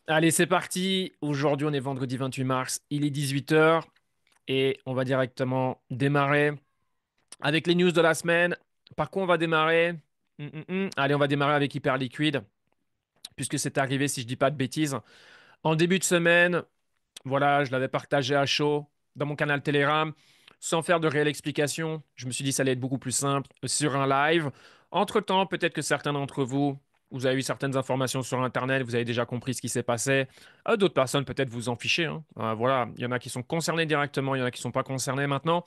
Allez, c'est parti. Aujourd'hui, on est vendredi 28 mars. Il est 18 h et on va directement démarrer avec les news de la semaine. Par quoi on va démarrer? Allez, on va démarrer avec Hyperliquid, puisque c'est arrivé, si je dis pas de bêtises. En début de semaine, voilà, je l'avais partagé à chaud dans mon canal Telegram, sans faire de réelle explication. Je me suis dit que ça allait être beaucoup plus simple sur un live. Entre-temps, peut-être que certains d'entre vous, vous avez eu certaines informations sur Internet, vous avez déjà compris ce qui s'est passé. D'autres personnes, peut-être vous en fichez, hein. Voilà, il y en a qui sont concernés directement, il y en a qui ne sont pas concernés maintenant.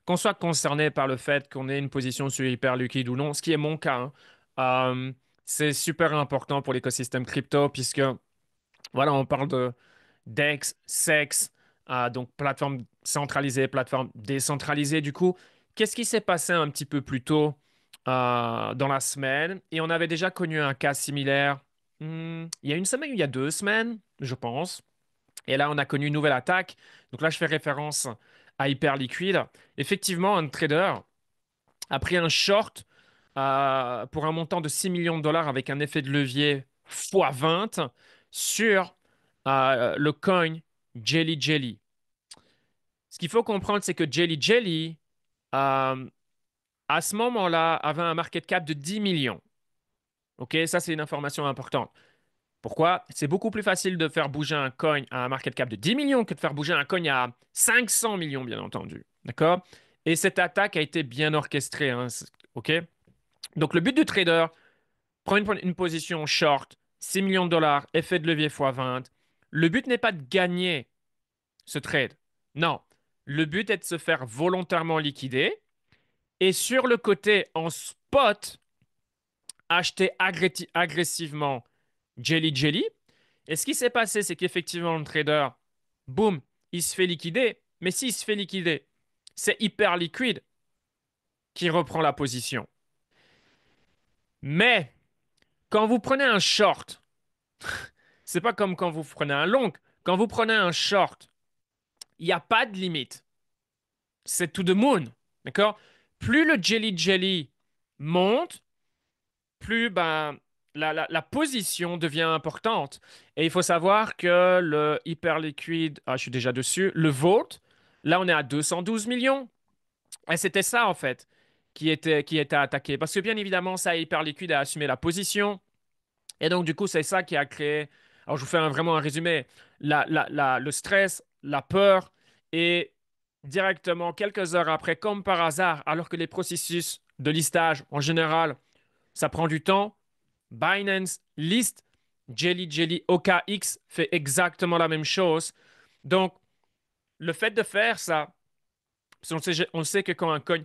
Qu'on soit concerné par le fait qu'on ait une position sur Hyperliquid ou non, ce qui est mon cas, hein, c'est super important pour l'écosystème crypto, puisque voilà, on parle de DEX, SEX, donc plateforme centralisée, plateforme décentralisée. Du coup, qu'est-ce qui s'est passé un petit peu plus tôt dans la semaine? Et on avait déjà connu un cas similaire il y a une semaine ou il y a 2 semaines, je pense. Et là, on a connu une nouvelle attaque. Donc là, je fais référence à Hyperliquid. Effectivement, un trader a pris un short pour un montant de 6 millions de dollars avec un effet de levier fois 20 sur le coin Jelly Jelly. Ce qu'il faut comprendre, c'est que Jelly Jelly, euh, à ce moment-là, avait un market cap de 10 millions. OK, ça, c'est une information importante. Pourquoi? C'est beaucoup plus facile de faire bouger un coin à un market cap de 10 millions que de faire bouger un coin à 500 millions, bien entendu. D'accord? Et cette attaque a été bien orchestrée, hein, OK? Donc, le but du trader, prendre une position short, 6 millions de dollars, effet de levier fois 20. Le but n'est pas de gagner ce trade. Non. Le but est de se faire volontairement liquider et sur le côté en spot, acheter agressivement Jelly Jelly. Et ce qui s'est passé, c'est qu'effectivement, le trader, boum, il se fait liquider. Mais s'il se fait liquider, c'est hyper liquide qui reprend la position. Mais quand vous prenez un short, c'est pas comme quand vous prenez un long. Quand vous prenez un short, il n'y a pas de limite. C'est to the moon. D'accord? Plus le Jelly Jelly monte, plus ben, la position devient importante. Et il faut savoir que le hyper liquide, je suis déjà dessus, le Vault, là on est à 212 millions. Et c'était ça en fait qui était attaqué. Parce que bien évidemment, ça hyper liquide a assumé la position. Et donc, du coup, c'est ça qui a créé. Alors, je vous fais vraiment un résumé. Le stress, la peur, et directement, quelques heures après, comme par hasard, alors que les processus de listage, en général, ça prend du temps, Binance liste Jelly Jelly OKX fait exactement la même chose. Donc, le fait de faire ça, parce on sait que quand un coin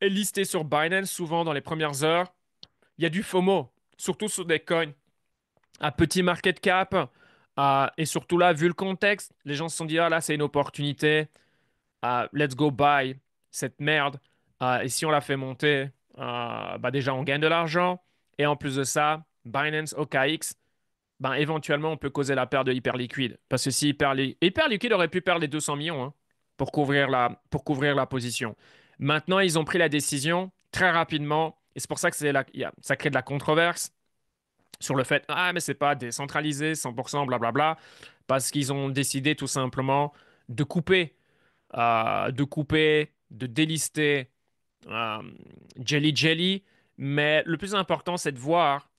est listé sur Binance, souvent dans les premières heures, il y a du FOMO, surtout sur des coins à petit market cap. Et surtout là, vu le contexte, les gens se sont dit, ah là, c'est une opportunité. Let's go buy cette merde. Et si on la fait monter, bah déjà, on gagne de l'argent. Et en plus de ça, Binance OKX, ben, éventuellement, on peut causer la perte de Hyperliquid. Parce que si Hyperliquid aurait pu perdre les 200 millions, hein, pour couvrir la position. Maintenant, ils ont pris la décision très rapidement. Et c'est pour ça que ça crée de la controverse sur le fait, ah, mais c'est pas décentralisé, 100%, blablabla, parce qu'ils ont décidé tout simplement de délister euh, Jelly Jelly. Mais le plus important, c'est de voir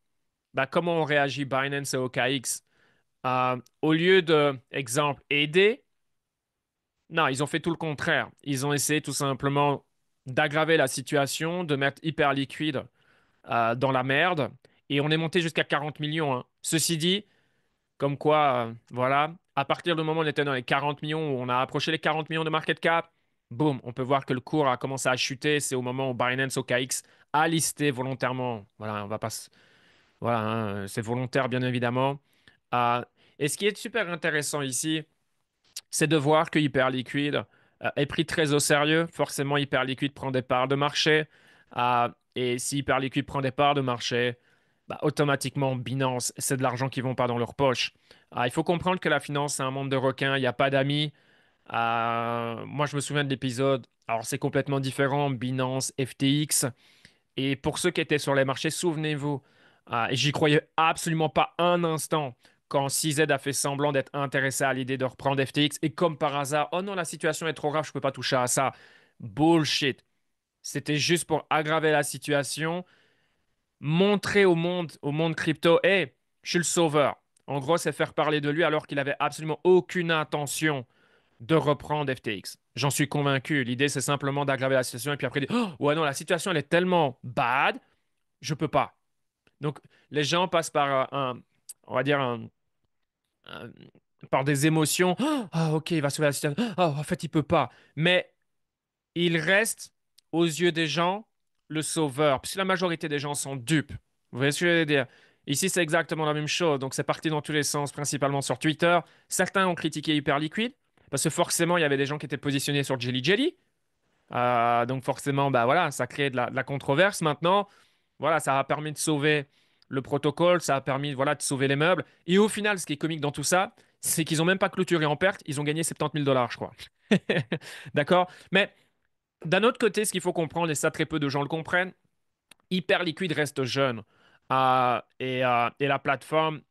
bah, comment ont réagi Binance et OKX. Au lieu de, exemple, aider, non, ils ont fait tout le contraire. Ils ont essayé tout simplement d'aggraver la situation, de mettre hyper liquide dans la merde. Et on est monté jusqu'à 40 millions, hein. Ceci dit, comme quoi, voilà, à partir du moment où on était dans les 40 millions, où on a approché les 40 millions de market cap, boum, on peut voir que le cours a commencé à chuter. C'est au moment où Binance OKX a listé volontairement. Voilà, on va pas. Voilà, hein, c'est volontaire, bien évidemment. Euh, et ce qui est super intéressant ici, c'est de voir que Hyperliquid est pris très au sérieux. Forcément, Hyperliquid prend des parts de marché. Et si Hyperliquid prend des parts de marché, bah, automatiquement, Binance, c'est de l'argent qui ne vont pas dans leur poche. Il faut comprendre que la finance, c'est un monde de requins. Il n'y a pas d'amis. Moi, je me souviens de l'épisode. Alors, c'est complètement différent. Binance, FTX. Et pour ceux qui étaient sur les marchés, souvenez-vous, et j'y croyais absolument pas un instant, quand CZ a fait semblant d'être intéressé à l'idée de reprendre FTX et comme par hasard, oh non, la situation est trop grave, je peux pas toucher à ça. Bullshit. C'était juste pour aggraver la situation, montrer au monde crypto, hey, je suis le sauveur. En gros, c'est faire parler de lui alors qu'il avait absolument aucune intention de reprendre FTX. J'en suis convaincu. L'idée, c'est simplement d'aggraver la situation et puis après, dire, oh, ouais, non, la situation, elle est tellement bad, je peux pas. Donc, les gens passent par on va dire, un- par des émotions. Ah, ok, il va sauver la situation. Ah, en fait, il peut pas. Mais il reste, aux yeux des gens, le sauveur. Puisque la majorité des gens sont dupes. Vous voyez ce que je veux dire? Ici, c'est exactement la même chose. Donc, c'est parti dans tous les sens, principalement sur Twitter. Certains ont critiqué Hyperliquid, parce que forcément, il y avait des gens qui étaient positionnés sur Jelly Jelly. Donc, forcément, bah, voilà, ça crée de la controverse. Maintenant, voilà, ça a permis de sauver le protocole, ça a permis voilà, de sauver les meubles. Et au final, ce qui est comique dans tout ça, c'est qu'ils n'ont même pas clôturé en perte, ils ont gagné 70 000 $, je crois. D'accord? Mais d'un autre côté, ce qu'il faut comprendre, et ça très peu de gens le comprennent, Hyperliquid reste jeune. Et la plateforme,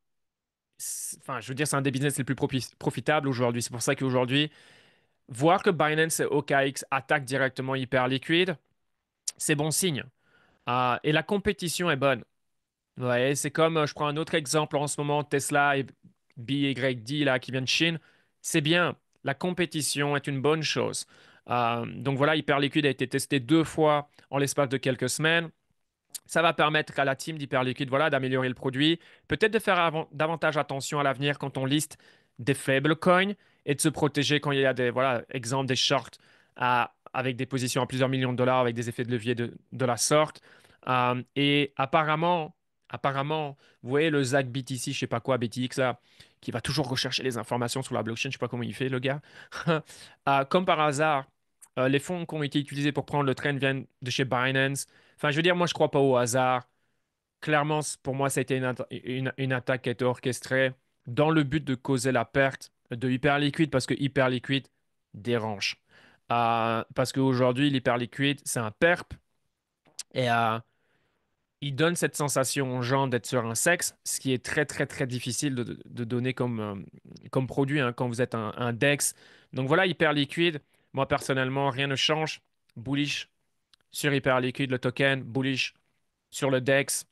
enfin, je veux dire, c'est un des business les plus profitables aujourd'hui. C'est pour ça qu'aujourd'hui, voir que Binance et OKX attaquent directement Hyperliquid, c'est bon signe. Et la compétition est bonne. Ouais, c'est comme, je prends un autre exemple en ce moment, Tesla et BYD là, qui vient de Chine. C'est bien. La compétition est une bonne chose. Donc voilà, Hyperliquid a été testé 2 fois en l'espace de quelques semaines. Ça va permettre à la team d'Hyperliquid, voilà, d'améliorer le produit, peut-être de faire davantage attention à l'avenir quand on liste des faibles coins et de se protéger quand il y a des, voilà, exemple des shorts avec des positions à plusieurs millions de dollars avec des effets de levier de la sorte. Et apparemment, vous voyez le Zach BTC, je sais pas quoi, BTX là, qui va toujours rechercher les informations sur la blockchain, je sais pas comment il fait le gars. Comme par hasard, les fonds qui ont été utilisés pour prendre le train viennent de chez Binance. Enfin, je veux dire, moi, je crois pas au hasard. Clairement, pour moi, ça a été une attaque qui a été orchestrée dans le but de causer la perte de Hyperliquid parce que Hyperliquid dérange. Parce qu'aujourd'hui, l'Hyperliquid, c'est un perp et il donne cette sensation aux gens d'être sur un sexe, ce qui est très, très, très difficile de donner comme produit hein, quand vous êtes un DEX. Donc voilà, Hyperliquid, moi, personnellement, rien ne change. Bullish sur Hyperliquid, le token, bullish sur le DEX.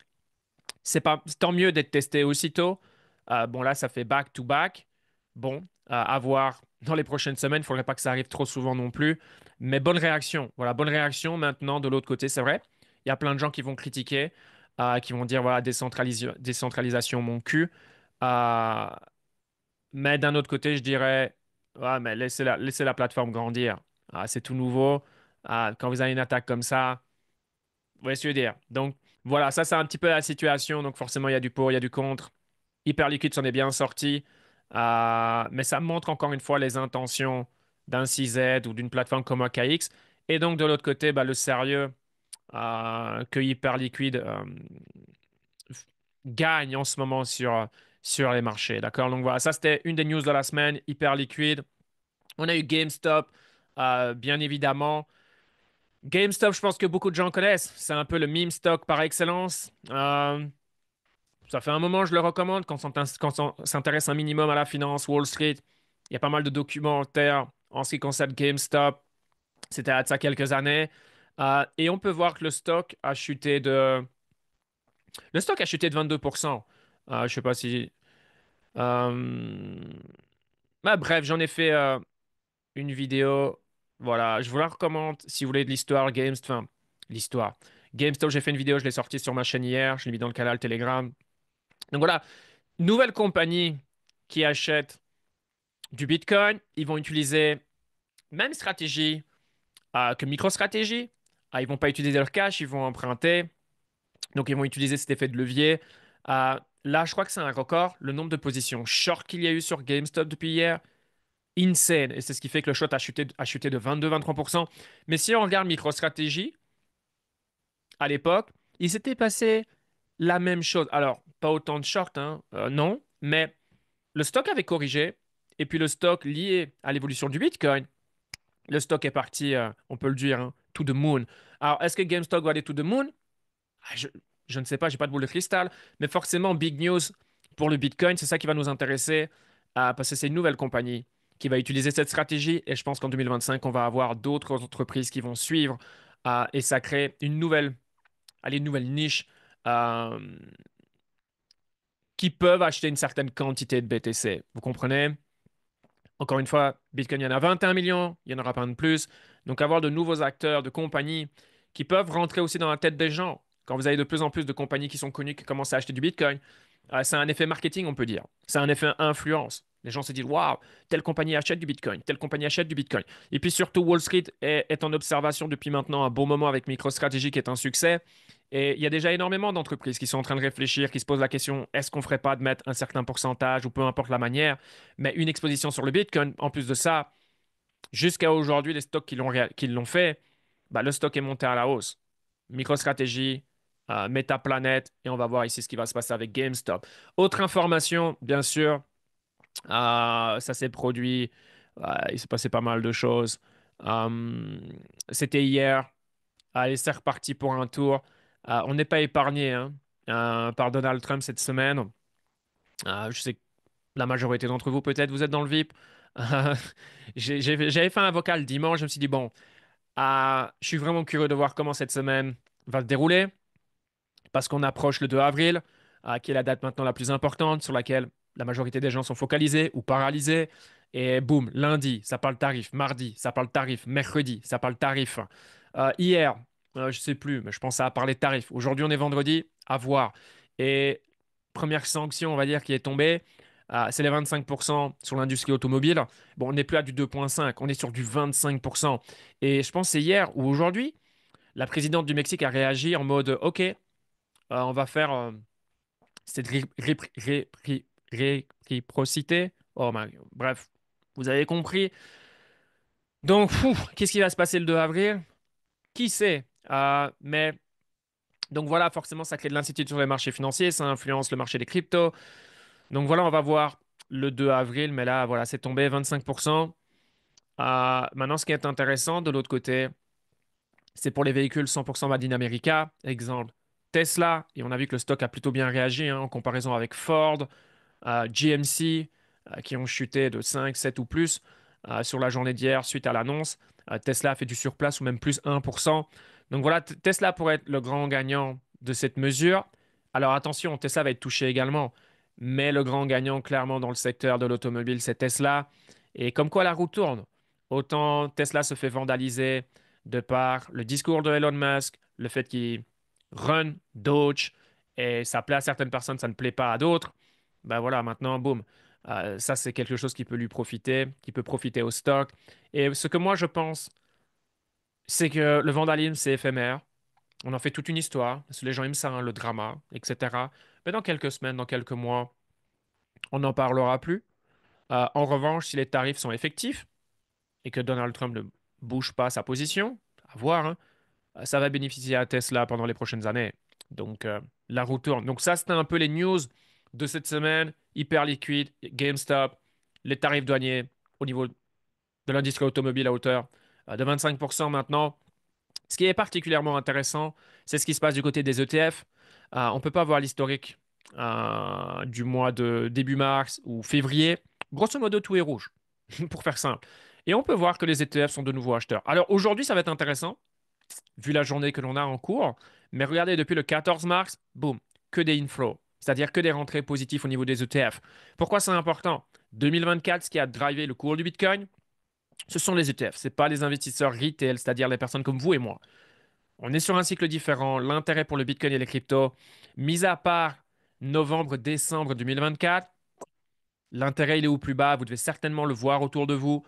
C'est pas, c'est tant mieux d'être testé aussitôt. Bon, là, ça fait back-to-back. Bon, à voir dans les prochaines semaines. Il ne faudrait pas que ça arrive trop souvent non plus. Mais bonne réaction. Voilà, bonne réaction. Maintenant, de l'autre côté, c'est vrai. Il y a plein de gens qui vont critiquer, qui vont dire, voilà, décentralisation, mon cul. Euh, mais d'un autre côté, je dirais, ouais, mais laissez la plateforme grandir. C'est tout nouveau. Quand vous avez une attaque comme ça, vous voyez ce que je veux dire? Donc, voilà, ça, c'est un petit peu la situation. Donc, forcément, il y a du pour, il y a du contre. Hyperliquid s'en est bien sorti. Mais ça montre encore une fois les intentions d'un CZ ou d'une plateforme comme OKX. Et donc, de l'autre côté, bah, le sérieux que Hyperliquid gagne en ce moment sur les marchés. D'accord? Donc, voilà, ça, c'était une des news de la semaine. Hyperliquid. On a eu GameStop, bien évidemment. GameStop, je pense que beaucoup de gens connaissent. C'est un peu le meme stock par excellence. Ça fait un moment, je le recommande quand on s'intéresse un minimum à la finance, Wall Street. Il y a pas mal de documentaires en ce qui concerne GameStop. C'était à ça quelques années. Et on peut voir que le stock a chuté de 22%. Je sais pas si. euh, bref, j'en ai fait une vidéo. Voilà, je vous la recommande si vous voulez de l'histoire Enfin, l'histoire. GameStop, j'ai fait une vidéo, je l'ai sortie sur ma chaîne hier, je l'ai mis dans le canal Telegram. Donc voilà, nouvelle compagnie qui achète du Bitcoin, ils vont utiliser même stratégie que MicroStrategy. Ils vont pas utiliser leur cash, ils vont emprunter. Donc ils vont utiliser cet effet de levier. Là, je crois que c'est un record. Le nombre de positions short qu'il y a eu sur GameStop depuis hier, insane. Et c'est ce qui fait que le short a chuté de 22-23%. Mais si on regarde MicroStrategy, à l'époque, il s'était passé la même chose. Alors, pas autant de short, hein, non, mais le stock avait corrigé. Et puis le stock lié à l'évolution du Bitcoin, le stock est parti, on peut le dire, hein, to the moon. Alors, est-ce que GameStop va aller to the moon? Je ne sais pas, j'ai pas de boule de cristal. Mais forcément, big news Pour le Bitcoin, c'est ça qui va nous intéresser parce que c'est une nouvelle compagnie qui va utiliser cette stratégie et je pense qu'en 2025, on va avoir d'autres entreprises qui vont suivre et ça crée une nouvelle, allez, une nouvelle niche euh, qui peuvent acheter une certaine quantité de BTC. Vous comprenez? Encore une fois, Bitcoin, il y en a 21 millions, il n'y en aura pas de plus. Donc, avoir de nouveaux acteurs, de compagnies qui peuvent rentrer aussi dans la tête des gens. Quand vous avez de plus en plus de compagnies qui sont connues qui commencent à acheter du Bitcoin, c'est un effet marketing, on peut dire. C'est un effet influence. Les gens se disent, waouh, telle compagnie achète du Bitcoin, telle compagnie achète du Bitcoin. Et puis surtout, Wall Street est en observation depuis maintenant un bon moment avec MicroStrategy qui est un succès. Et il y a déjà énormément d'entreprises qui sont en train de réfléchir, qui se posent la question, est-ce qu'on ne ferait pas de mettre un certain pourcentage ou peu importe la manière, mais une exposition sur le Bitcoin. En plus de ça, jusqu'à aujourd'hui, les stocks qui l'ont fait, bah, le stock est monté à la hausse. MicroStrategy, Metaplanet, et on va voir ici ce qui va se passer avec GameStop. Autre information, bien sûr, ça s'est produit, il s'est passé pas mal de choses. Euh, C'était hier. Allez, c'est reparti pour un tour. On n'est pas épargné hein, par Donald Trump cette semaine. Je sais que la majorité d'entre vous, peut-être, vous êtes dans le VIP. Euh, J'avais fait un vocal dimanche. Je me suis dit, bon, je suis vraiment curieux de voir comment cette semaine va se dérouler parce qu'on approche le 2 avril, qui est la date maintenant la plus importante sur laquelle la majorité des gens sont focalisés ou paralysés. Et boum, lundi, ça parle tarif. Mardi, ça parle tarif. Mercredi, ça parle tarif. Hier, je sais plus, mais je pense que ça a parlé tarif. Aujourd'hui, on est vendredi, à voir. Et première sanction, on va dire, qui est tombée, c'est les 25% sur l'industrie automobile. Bon, on n'est plus à du 2,5, on est sur du 25%. Et je pense que c'est hier ou aujourd'hui, la présidente du Mexique a réagi en mode, OK, on va faire cette réciprocité. Oh, bref, vous avez compris. Donc, qu'est-ce qui va se passer le 2 avril? Qui sait? Mais donc voilà, forcément, ça crée de l'incertitude sur les marchés financiers, ça influence le marché des cryptos. Donc voilà, on va voir le 2 avril, mais là, voilà, c'est tombé 25%. Maintenant, ce qui est intéressant de l'autre côté, c'est pour les véhicules 100% Made in America. Exemple, Tesla, et on a vu que le stock a plutôt bien réagi hein, en comparaison avec Ford, GMC, qui ont chuté de 5, 7 ou plus sur la journée d'hier suite à l'annonce. Tesla a fait du surplace ou même plus 1%. Donc voilà, Tesla pourrait être le grand gagnant de cette mesure. Alors attention, Tesla va être touché également, mais le grand gagnant clairement dans le secteur de l'automobile, c'est Tesla. Et comme quoi la roue tourne, autant Tesla se fait vandaliser de par le discours de Elon Musk, le fait qu'il run Doge, et ça plaît à certaines personnes, ça ne plaît pas à d'autres. Ben voilà, maintenant, boum. Ça, c'est quelque chose qui peut lui profiter, qui peut profiter au stock. Et ce que moi, je pense, c'est que le vandalisme, c'est éphémère. On en fait toute une histoire, parce que les gens aiment ça, hein, le drama, etc. Mais dans quelques semaines, dans quelques mois, on n'en parlera plus. En revanche, si les tarifs sont effectifs et que Donald Trump ne bouge pas sa position, à voir, hein, ça va bénéficier à Tesla pendant les prochaines années. Donc, la roue tourne. Donc, ça, c'était un peu les news de cette semaine. Hyper liquide, GameStop, les tarifs douaniers au niveau de l'industrie automobile à hauteur de 25% maintenant. Ce qui est particulièrement intéressant, c'est ce qui se passe du côté des ETF. On ne peut pas voir l'historique du mois de début mars ou février. Grosso modo, tout est rouge, pour faire simple. Et on peut voir que les ETF sont de nouveaux acheteurs. Alors aujourd'hui, ça va être intéressant vu la journée que l'on a en cours. Mais regardez, depuis le 14 mars, boum, que des inflows, c'est-à-dire que des rentrées positives au niveau des ETF. Pourquoi c'est important? 2024, ce qui a drivé le cours du Bitcoin, ce sont les ETF. Ce n'est pas les investisseurs retail, c'est-à-dire les personnes comme vous et moi. On est sur un cycle différent. L'intérêt pour le Bitcoin et les cryptos, mis à part novembre-décembre 2024, l'intérêt il est au plus bas. Vous devez certainement le voir autour de vous.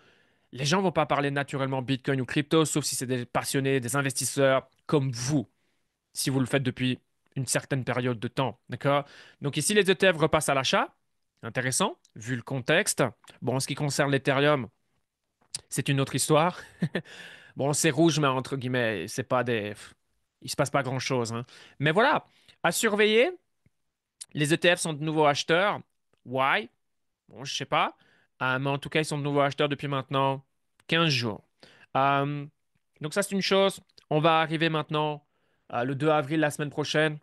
Les gens ne vont pas parler naturellement Bitcoin ou crypto, sauf si c'est des passionnés, des investisseurs comme vous, si vous le faites depuis une certaine période de temps. D'accord? Donc ici, les ETF repassent à l'achat. Intéressant, vu le contexte. Bon, en ce qui concerne l'Ethereum, c'est une autre histoire. Bon, c'est rouge, mais entre guillemets, c'est pas des. Il se passe pas grand-chose, hein. Mais voilà, à surveiller. Les ETF sont de nouveaux acheteurs. Why? Bon, je sais pas. Mais en tout cas, ils sont de nouveaux acheteurs depuis maintenant 15 jours. Euh, donc ça, c'est une chose. On va arriver maintenant le 2 avril, la semaine prochaine.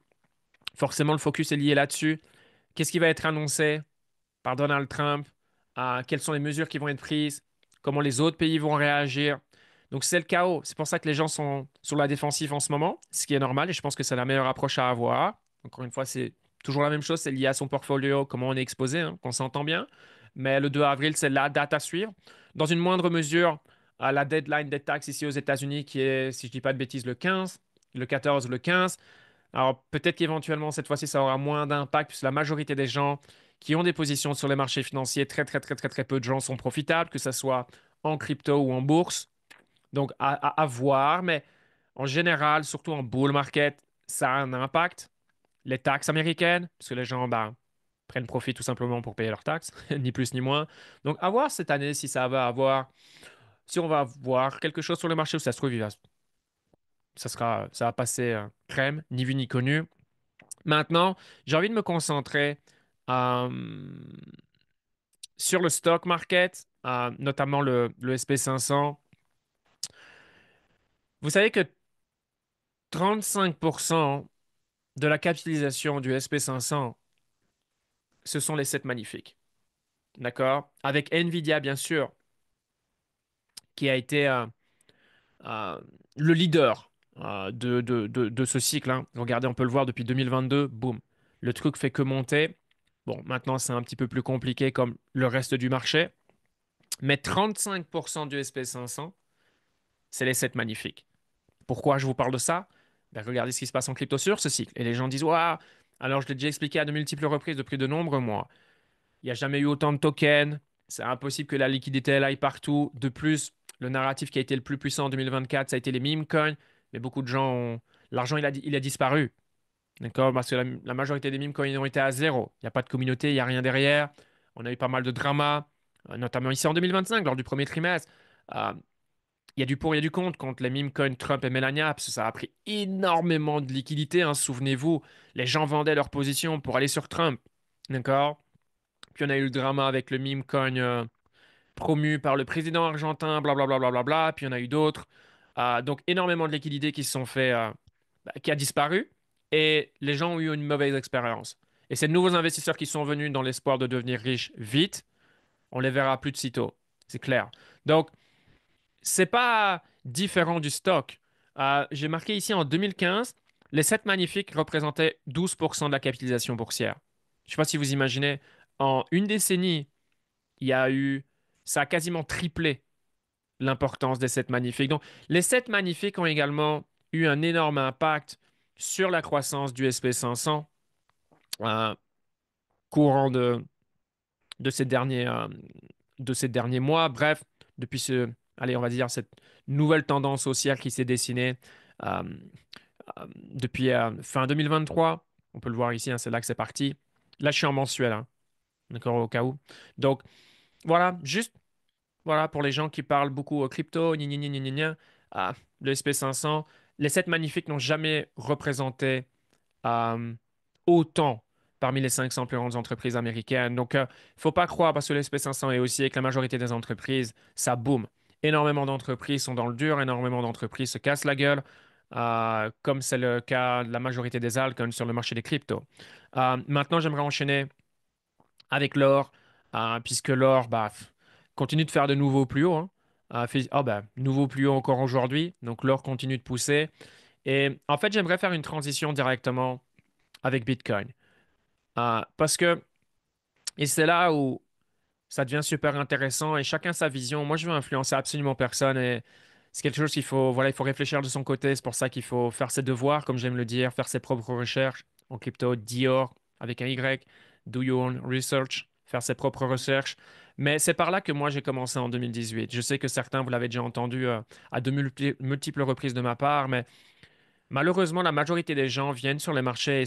Forcément, le focus est lié là-dessus. Qu'est-ce qui va être annoncé par Donald Trump? Quelles sont les mesures qui vont être prises? Comment les autres pays vont réagir? Donc c'est le chaos. C'est pour ça que les gens sont sur la défensive en ce moment, ce qui est normal et je pense que c'est la meilleure approche à avoir. Encore une fois, c'est toujours la même chose, c'est lié à son portfolio, comment on est exposé, hein, qu'on s'entend bien. Mais le 2 avril, c'est la date à suivre. Dans une moindre mesure, à la deadline des taxes ici aux États-Unis, qui est, si je ne dis pas de bêtises, le 15, le 14, le 15. Alors peut-être qu'éventuellement, cette fois-ci, ça aura moins d'impact, puisque la majorité des gens qui ont des positions sur les marchés financiers, très, très, très, très, très, très peu de gens sont profitables, que ce soit en crypto ou en bourse. Donc à voir, mais en général, surtout en bull market, ça a un impact. Les taxes américaines, parce que les gens bah, prennent profit tout simplement pour payer leurs taxes, ni plus ni moins. Donc à voir cette année si ça va avoir, si on va voir quelque chose sur le marché, ou ça se trouve, ça va passer crème, ni vu ni connu. Maintenant, j'ai envie de me concentrer euh, sur le stock market, notamment le SP 500. Vous savez que 35% de la capitalisation du SP 500, ce sont les 7 magnifiques. D'accord? Avec Nvidia, bien sûr, qui a été euh, le leader de ce cycle, hein. Regardez, on peut le voir depuis 2022, boum. Le truc fait que monter. Bon, maintenant, c'est un petit peu plus compliqué comme le reste du marché. Mais 35% du SP 500, c'est les 7 magnifiques. Pourquoi je vous parle de ça? Ben, regardez ce qui se passe en crypto sur ce cycle. Et les gens disent, waouh, alors je l'ai déjà expliqué à de multiples reprises depuis de nombreux mois. Il n'y a jamais eu autant de tokens. C'est impossible que la liquidité elle aille partout. De plus, le narratif qui a été le plus puissant en 2024, ça a été les meme coins. Mais beaucoup de gens ont... L'argent, il a disparu. D'accord? Parce que la majorité des meme coins ont été à zéro. Il n'y a pas de communauté, il n'y a rien derrière. On a eu pas mal de drama, notamment ici en 2025, lors du premier trimestre. Euh, il y a du pour, il y a du contre les meme coins Trump et Melania, parce que ça a pris énormément de liquidité, hein. Souvenez-vous, les gens vendaient leur position pour aller sur Trump. D'accord? Puis on a eu le drama avec le meme coin promu par le président argentin, blablabla, bla, bla, bla, bla, bla. Puis on a eu d'autres. Donc énormément de liquidités qui se sont fait, qui a disparu. Et les gens ont eu une mauvaise expérience. Et ces nouveaux investisseurs qui sont venus dans l'espoir de devenir riches vite, on les verra plus de sitôt. C'est clair. Donc, c'est pas différent du stock. J'ai marqué ici en 2015, les 7 magnifiques représentaient 12% de la capitalisation boursière. Je ne sais pas si vous imaginez, en une décennie, il y a eu, ça a quasiment triplé l'importance des 7 magnifiques. Donc, les 7 magnifiques ont également eu un énorme impact sur la croissance du SP 500 euh, courant de ces derniers mois. Bref, depuis allez, on va dire cette nouvelle tendance haussière qui s'est dessinée euh, depuis fin 2023. On peut le voir ici, hein, c'est là que c'est parti. Là, je suis en mensuel, hein, d'accord, au cas où. Donc, voilà, juste voilà, pour les gens qui parlent beaucoup crypto, gna gna gna gna gna gna, le SP 500, les 7 magnifiques n'ont jamais représenté euh, autant parmi les 500 plus grandes entreprises américaines. Donc, il ne faut pas croire, parce que le SP 500 est aussi avec la majorité des entreprises, ça boom. Énormément d'entreprises sont dans le dur, énormément d'entreprises se cassent la gueule, comme c'est le cas de la majorité des altcoins sur le marché des cryptos. Maintenant, j'aimerais enchaîner avec l'or, puisque l'or continue de faire de nouveaux plus hauts, hein. Nouveau plus haut encore aujourd'hui, donc l'or continue de pousser. Et en fait, j'aimerais faire une transition directement avec Bitcoin. Parce que, et c'est là où ça devient super intéressant et chacun sa vision. Moi, je veux influencer absolument personne et c'est quelque chose qu'il faut, voilà, il faut réfléchir de son côté. C'est pour ça qu'il faut faire ses devoirs, comme j'aime le dire, faire ses propres recherches en crypto, Dior avec un Y, do your own research, faire ses propres recherches. Mais c'est par là que moi j'ai commencé en 2018. Je sais que certains, vous l'avez déjà entendu à de multiples reprises de ma part, mais malheureusement, la majorité des gens viennent sur les marchés et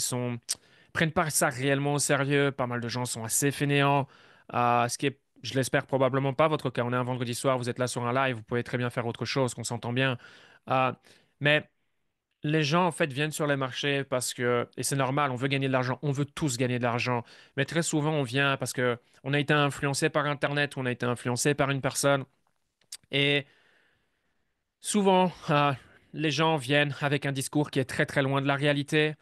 prennent pas ça réellement au sérieux. Pas mal de gens sont assez fainéants, ce qui est, je l'espère, probablement pas votre cas. On est un vendredi soir, vous êtes là sur un live, vous pouvez très bien faire autre chose, qu'on s'entend bien. Euh, mais les gens, en fait, viennent sur les marchés parce que, et c'est normal, on veut gagner de l'argent, on veut tous gagner de l'argent. Mais très souvent, on vient parce que on a été influencé par Internet, on a été influencé par une personne. Et souvent, les gens viennent avec un discours qui est très très loin de la réalité,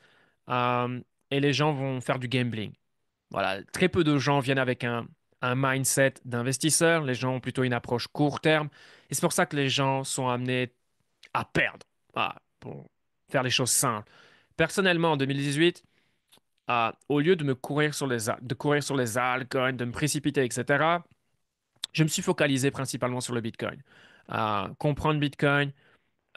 euh, et les gens vont faire du gambling. Voilà, très peu de gens viennent avec un mindset d'investisseur. Les gens ont plutôt une approche court terme. Et c'est pour ça que les gens sont amenés à perdre. Pour faire les choses simples. Personnellement, en 2018, au lieu de me courir sur de courir sur les altcoins, de me précipiter, etc., je me suis focalisé principalement sur le Bitcoin. Comprendre Bitcoin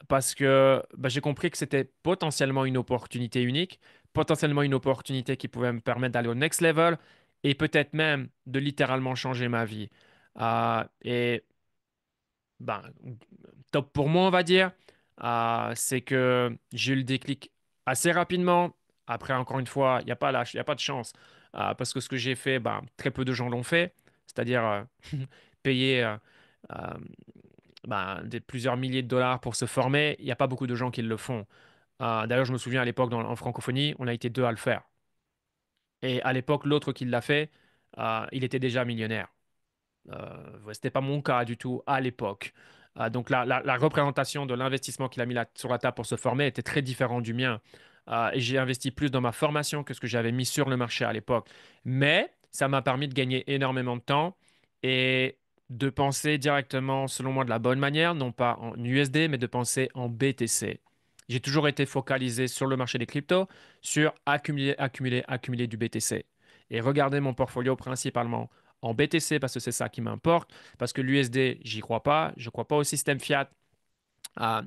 parce que bah, j'ai compris que c'était potentiellement une opportunité unique, potentiellement une opportunité qui pouvait me permettre d'aller au next level et peut-être même de littéralement changer ma vie. Et ben, top pour moi, on va dire, c'est que j'ai eu le déclic assez rapidement. Après, encore une fois, il y a pas de chance. Parce que ce que j'ai fait, ben, très peu de gens l'ont fait. C'est-à-dire payer euh, ben, plusieurs milliers de dollars pour se former. Il n'y a pas beaucoup de gens qui le font. D'ailleurs, je me souviens à l'époque, en francophonie, on a été deux à le faire. Et à l'époque, l'autre qui l'a fait, il était déjà millionnaire. Ouais, c'était pas mon cas du tout à l'époque. Donc la représentation de l'investissement qu'il a mis sur la table pour se former était très différent du mien. Et j'ai investi plus dans ma formation que ce que j'avais mis sur le marché à l'époque. Mais ça m'a permis de gagner énormément de temps et de penser directement, selon moi, de la bonne manière, non pas en USD, mais de penser en BTC. J'ai toujours été focalisé sur le marché des cryptos, sur accumuler, accumuler, accumuler du BTC. Et regarder mon portfolio principalement en BTC parce que c'est ça qui m'importe, parce que l'USD, j'y crois pas, je crois pas au système fiat. Ah,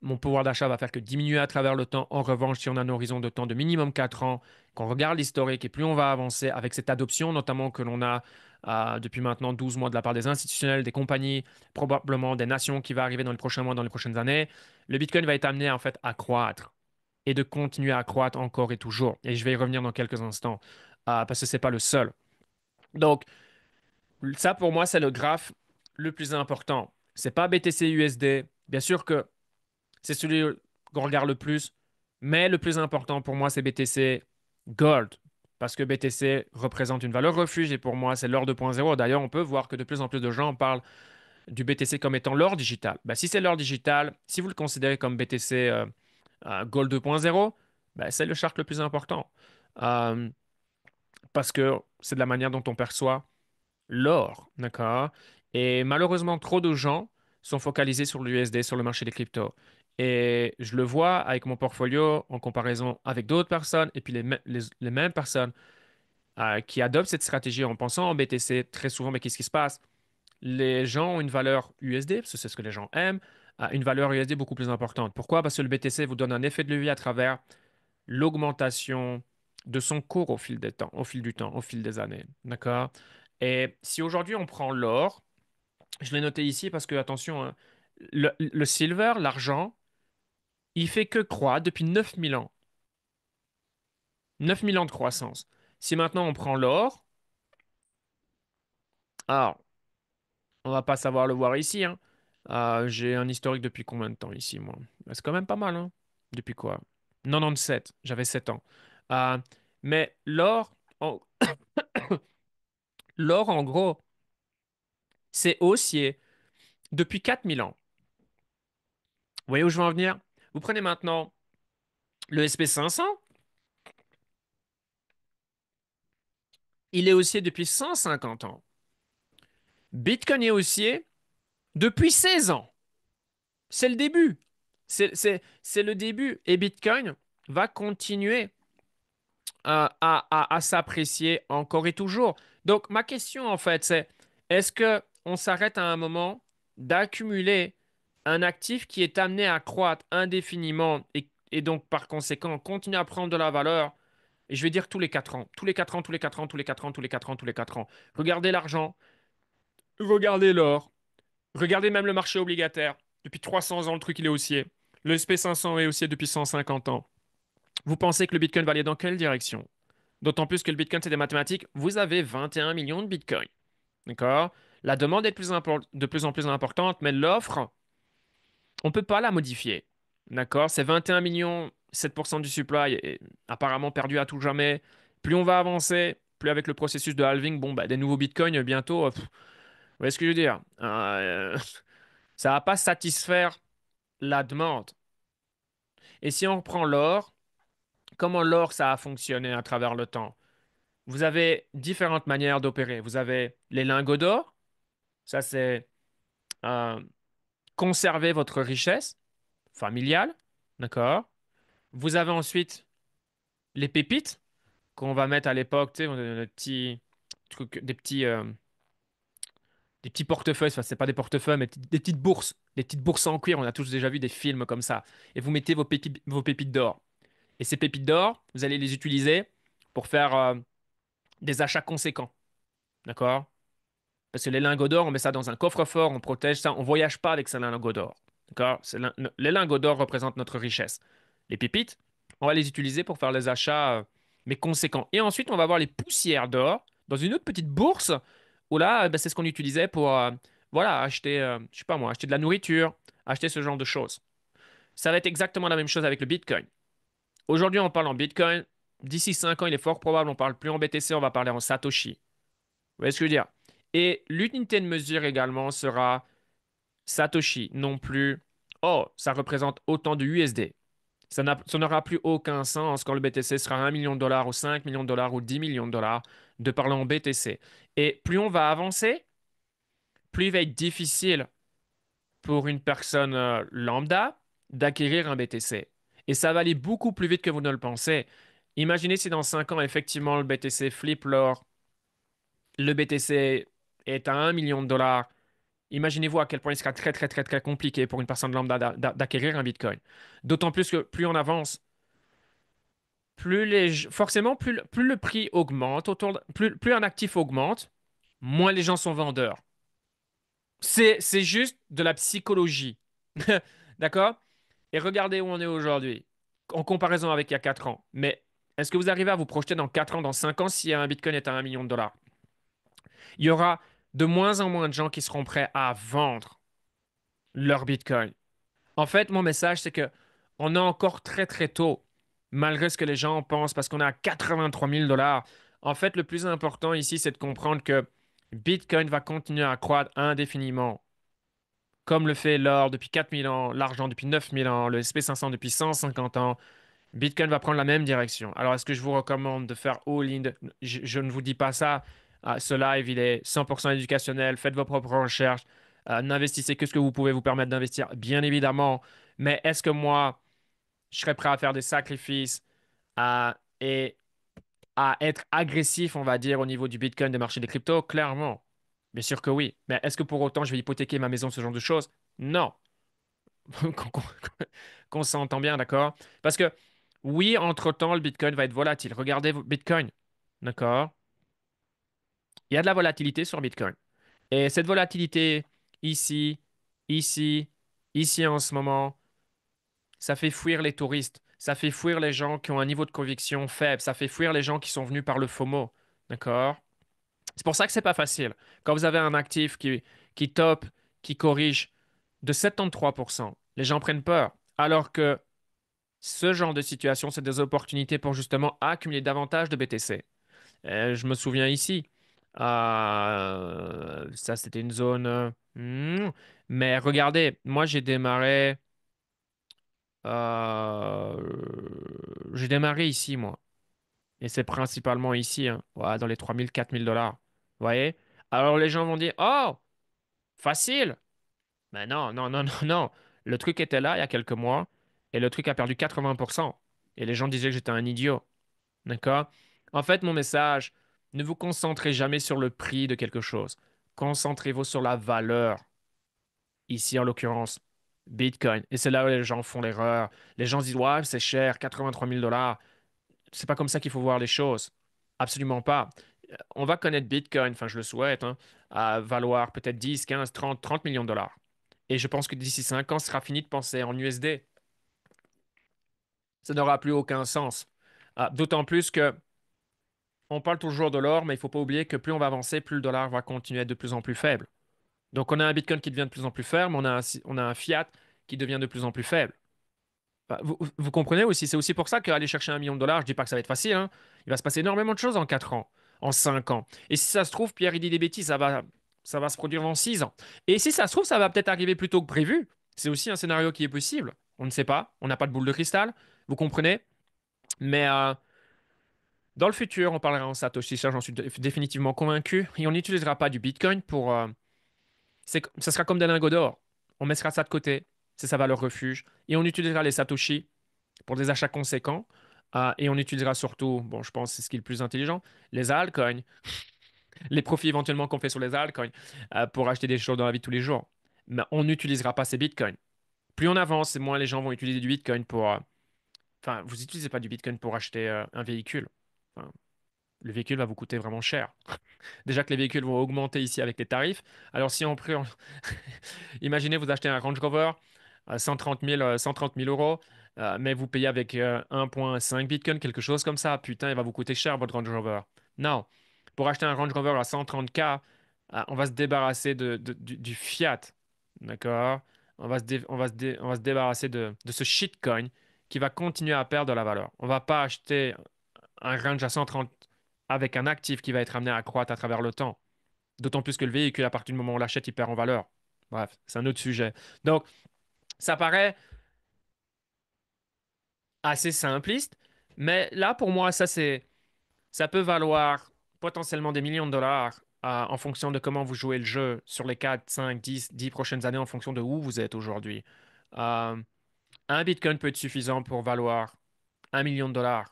mon pouvoir d'achat va faire que diminuer à travers le temps. En revanche, si on a un horizon de temps de minimum 4 ans, qu'on regarde l'historique et plus on va avancer avec cette adoption, notamment que l'on a depuis maintenant 12 mois de la part des institutionnels, des compagnies, probablement des nations qui va arriver dans les prochains mois, dans les prochaines années, le Bitcoin va être amené en fait à croître et de continuer à croître encore et toujours. Et je vais y revenir dans quelques instants parce que c'est pas le seul. Donc, ça, pour moi, c'est le graphe le plus important. C'est pas BTC USD. Bien sûr que c'est celui qu'on regarde le plus, mais le plus important pour moi, c'est BTC Gold. Parce que BTC représente une valeur refuge et pour moi, c'est l'or 2.0. D'ailleurs, on peut voir que de plus en plus de gens parlent du BTC comme étant l'or digital. Ben, si c'est l'or digital, si vous le considérez comme BTC Gold 2.0, ben, c'est le chart le plus important. Euh, Parce que c'est de la manière dont on perçoit l'or, d'accord? Et malheureusement, trop de gens sont focalisés sur l'USD, sur le marché des cryptos. Et je le vois avec mon portfolio en comparaison avec d'autres personnes et puis les mêmes personnes qui adoptent cette stratégie en pensant en BTC très souvent. Mais qu'est-ce qui se passe? Les gens ont une valeur USD, parce que c'est ce que les gens aiment, une valeur USD beaucoup plus importante. Pourquoi? Parce que le BTC vous donne un effet de levier à travers l'augmentation de son cours au fil des temps, au fil du temps, au fil des années. D'accord? Et si aujourd'hui on prend l'or, je l'ai noté ici parce que, attention, hein, le silver, l'argent, il fait que croître depuis 9000 ans. 9000 ans de croissance. Si maintenant on prend l'or, alors, on va pas savoir le voir ici, hein. J'ai un historique depuis combien de temps ici, moi? C'est quand même pas mal, hein. Depuis quoi? 97, j'avais 7 ans. Euh, mais l'or, en gros, c'est haussier depuis 4000 ans. Vous voyez où je veux en venir? Vous prenez maintenant le SP 500, il est haussier depuis 150 ans. Bitcoin est haussier depuis 16 ans. C'est le début. C'est le début. Et Bitcoin va continuer à s'apprécier encore et toujours. Donc, ma question, en fait, c'est est-ce que on s'arrête à un moment d'accumuler un actif qui est amené à croître indéfiniment et donc, par conséquent, continuer à prendre de la valeur, et je vais dire tous les 4 ans, tous les 4 ans, tous les 4 ans, tous les 4 ans, tous les 4 ans, tous les 4 ans. Regardez l'argent, regardez l'or, regardez même le marché obligataire. Depuis 300 ans, le truc, il est haussier. Le SP 500 est haussier depuis 150 ans. Vous pensez que le Bitcoin va aller dans quelle direction? D'autant plus que le Bitcoin, c'est des mathématiques. Vous avez 21 millions de Bitcoin. D'accord? La demande est de plus en plus importante, mais l'offre, on ne peut pas la modifier. D'accord? C'est 21 millions, 7% du supply est apparemment perdu à tout jamais. Plus on va avancer, plus avec le processus de halving, bon, bah, des nouveaux Bitcoins bientôt. Vous voyez ce que je veux dire? Ça va pas satisfaire la demande. Et si on reprend l'or, comment l'or ça a fonctionné à travers le temps? vous avez différentes manières d'opérer. Vous avez les lingots d'or, ça c'est euh, conserver votre richesse familiale, d'accord? Vous avez ensuite les pépites qu'on va mettre à l'époque, tu sais, des petits trucs, des petits portefeuilles, enfin, c'est pas des portefeuilles, mais des petites bourses, des petites bourses en cuir. On a tous déjà vu des films comme ça. Et vous mettez vos pépites d'or. Et ces pépites d'or, vous allez les utiliser pour faire des achats conséquents. D'accord? Parce que les lingots d'or, on met ça dans un coffre-fort, on protège ça, on voyage pas avec ces lingots d'or. D'accord? Les lingots d'or représentent notre richesse. Les pépites, on va les utiliser pour faire les achats, mais conséquents. Et ensuite, on va avoir les poussières d'or dans une autre petite bourse où là, c'est ce qu'on utilisait pour, voilà, acheter, je sais pas moi, acheter de la nourriture, acheter ce genre de choses. Ça va être exactement la même chose avec le Bitcoin. Aujourd'hui, on parle en Bitcoin. D'ici 5 ans, il est fort probable, on parle plus en BTC, on va parler en Satoshi. Vous voyez ce que je veux dire? Et l'unité de mesure également sera Satoshi, non plus. Oh, ça représente autant de USD. Ça n'aura plus aucun sens quand le BTC sera 1 million de dollars ou 5 millions de dollars ou 10 millions de dollars de parler en BTC. Et plus on va avancer, plus il va être difficile pour une personne lambda d'acquérir un BTC. Et ça va aller beaucoup plus vite que vous ne le pensez. Imaginez si dans 5 ans, effectivement, le BTC flippe l'or, le BTC est à 1 million de dollars. Imaginez-vous à quel point il sera très, très, très, très compliqué pour une personne lambda d'acquérir un Bitcoin. D'autant plus que plus on avance, forcément, plus le prix augmente, plus un actif augmente, moins les gens sont vendeurs. C'est juste de la psychologie. D'accord? Et regardez où on est aujourd'hui, en comparaison avec il y a 4 ans. Mais est-ce que vous arrivez à vous projeter dans 4 ans, dans 5 ans, si un Bitcoin est à 1 million de dollars? Il y aura de moins en moins de gens qui seront prêts à vendre leur Bitcoin. En fait, mon message, c'est que on est encore très très tôt, malgré ce que les gens pensent, parce qu'on est à 83 000 dollars. En fait, le plus important ici, c'est de comprendre que Bitcoin va continuer à croître indéfiniment, comme le fait l'or depuis 4 000 ans, l'argent depuis 9 000 ans, le SP500 depuis 150 ans. Bitcoin va prendre la même direction. Alors, est-ce que je vous recommande de faire all-in? Je ne vous dis pas ça. Ce live, il est 100% éducationnel. Faites vos propres recherches. N'investissez que ce que vous pouvez vous permettre d'investir, bien évidemment. Mais est-ce que moi, je serais prêt à faire des sacrifices et à être agressif, on va dire, au niveau du Bitcoin, des marchés des cryptos? Clairement. Bien sûr que oui. Mais est-ce que pour autant, je vais hypothéquer ma maison, ce genre de choses? Non. Qu'on qu'on- qu'on s'entend bien, d'accord? Parce que oui, entre-temps, le Bitcoin va être volatile. Regardez Bitcoin, d'accord? Il y a de la volatilité sur Bitcoin. Et cette volatilité, ici, ici, ici en ce moment, ça fait fuir les touristes. Ça fait fuir les gens qui ont un niveau de conviction faible. Ça fait fuir les gens qui sont venus par le FOMO, d'accord? C'est pour ça que c'est pas facile. Quand vous avez un actif qui top, qui corrige de 73%, les gens prennent peur. Alors que ce genre de situation, c'est des opportunités pour justement accumuler davantage de BTC. Je me souviens ici, ça c'était une zone. Mais regardez, moi euh, j'ai démarré ici, moi. Et c'est principalement ici, hein, voilà, dans les 3 000, 4 000 dollars. Vous voyez? Alors les gens vont dire, oh, facile. Mais non, non, non, non, non. Le truc était là il y a quelques mois et le truc a perdu 80%. Et les gens disaient que j'étais un idiot. D'accord? En fait, mon message, ne vous concentrez jamais sur le prix de quelque chose. Concentrez-vous sur la valeur. Ici, en l'occurrence, Bitcoin. Et c'est là où les gens font l'erreur. Les gens se disent, ouais, c'est cher, 83 000 dollars. C'est pas comme ça qu'il faut voir les choses. Absolument pas. On va connaître Bitcoin, enfin, je le souhaite, hein, à valoir peut-être 10, 15, 30, 30 millions de dollars. Et je pense que d'ici 5 ans, ce sera fini de penser en USD. Ça n'aura plus aucun sens. D'autant plus que on parle toujours de l'or, mais il ne faut pas oublier que plus on va avancer, plus le dollar va continuer à être de plus en plus faible. Donc on a un Bitcoin qui devient de plus en plus ferme, on a un fiat qui devient de plus en plus faible. Vous comprenez aussi, c'est aussi pour ça qu'aller chercher 1 million de dollars, je dis pas que ça va être facile, hein. Il va se passer énormément de choses en 4 ans, en 5 ans. Et si ça se trouve, Pierre, il dit des bêtises, ça va se produire dans 6 ans. Et si ça se trouve, ça va peut-être arriver plus tôt que prévu. C'est aussi un scénario qui est possible. On ne sait pas, on n'a pas de boule de cristal, vous comprenez? Mais Dans le futur, on parlera en Satoshi, ça j'en suis définitivement convaincu. Et on n'utilisera pas du Bitcoin pour... ça sera comme des lingots d'or. On mettra ça de côté, c'est sa valeur refuge. Et on utilisera les Satoshi pour des achats conséquents. Et on utilisera surtout, bon, je pense que c'est ce qui est le plus intelligent, les altcoins, les profits éventuellement qu'on fait sur les altcoins pour acheter des choses dans la vie de tous les jours. Mais on n'utilisera pas ces bitcoins. Plus on avance, moins les gens vont utiliser du bitcoin pour. Enfin, vous n'utilisez pas du bitcoin pour acheter un véhicule. Enfin, le véhicule va vous coûter vraiment cher. Déjà que les véhicules vont augmenter ici avec les tarifs. Alors si on prend, imaginez vous achetez un Range Rover à 130 000 euros, mais vous payez avec 1,5 Bitcoin, quelque chose comme ça. Putain, il va vous coûter cher votre Range Rover. Non. Pour acheter un Range Rover à 130K, on va se débarrasser du fiat. D'accord? On va se débarrasser de ce shitcoin qui va continuer à perdre de la valeur. On va pas acheter un range à 130 avec un actif qui va être amené à croître à travers le temps. D'autant plus que le véhicule, à partir du moment où on l'achète, il perd en valeur. Bref, c'est un autre sujet. Donc, ça paraît assez simpliste, mais là, pour moi, ça peut valoir potentiellement des millions de dollars en fonction de comment vous jouez le jeu sur les 4, 5, 10 prochaines années, en fonction de où vous êtes aujourd'hui. Euh, un Bitcoin peut être suffisant pour valoir 1 million de dollars,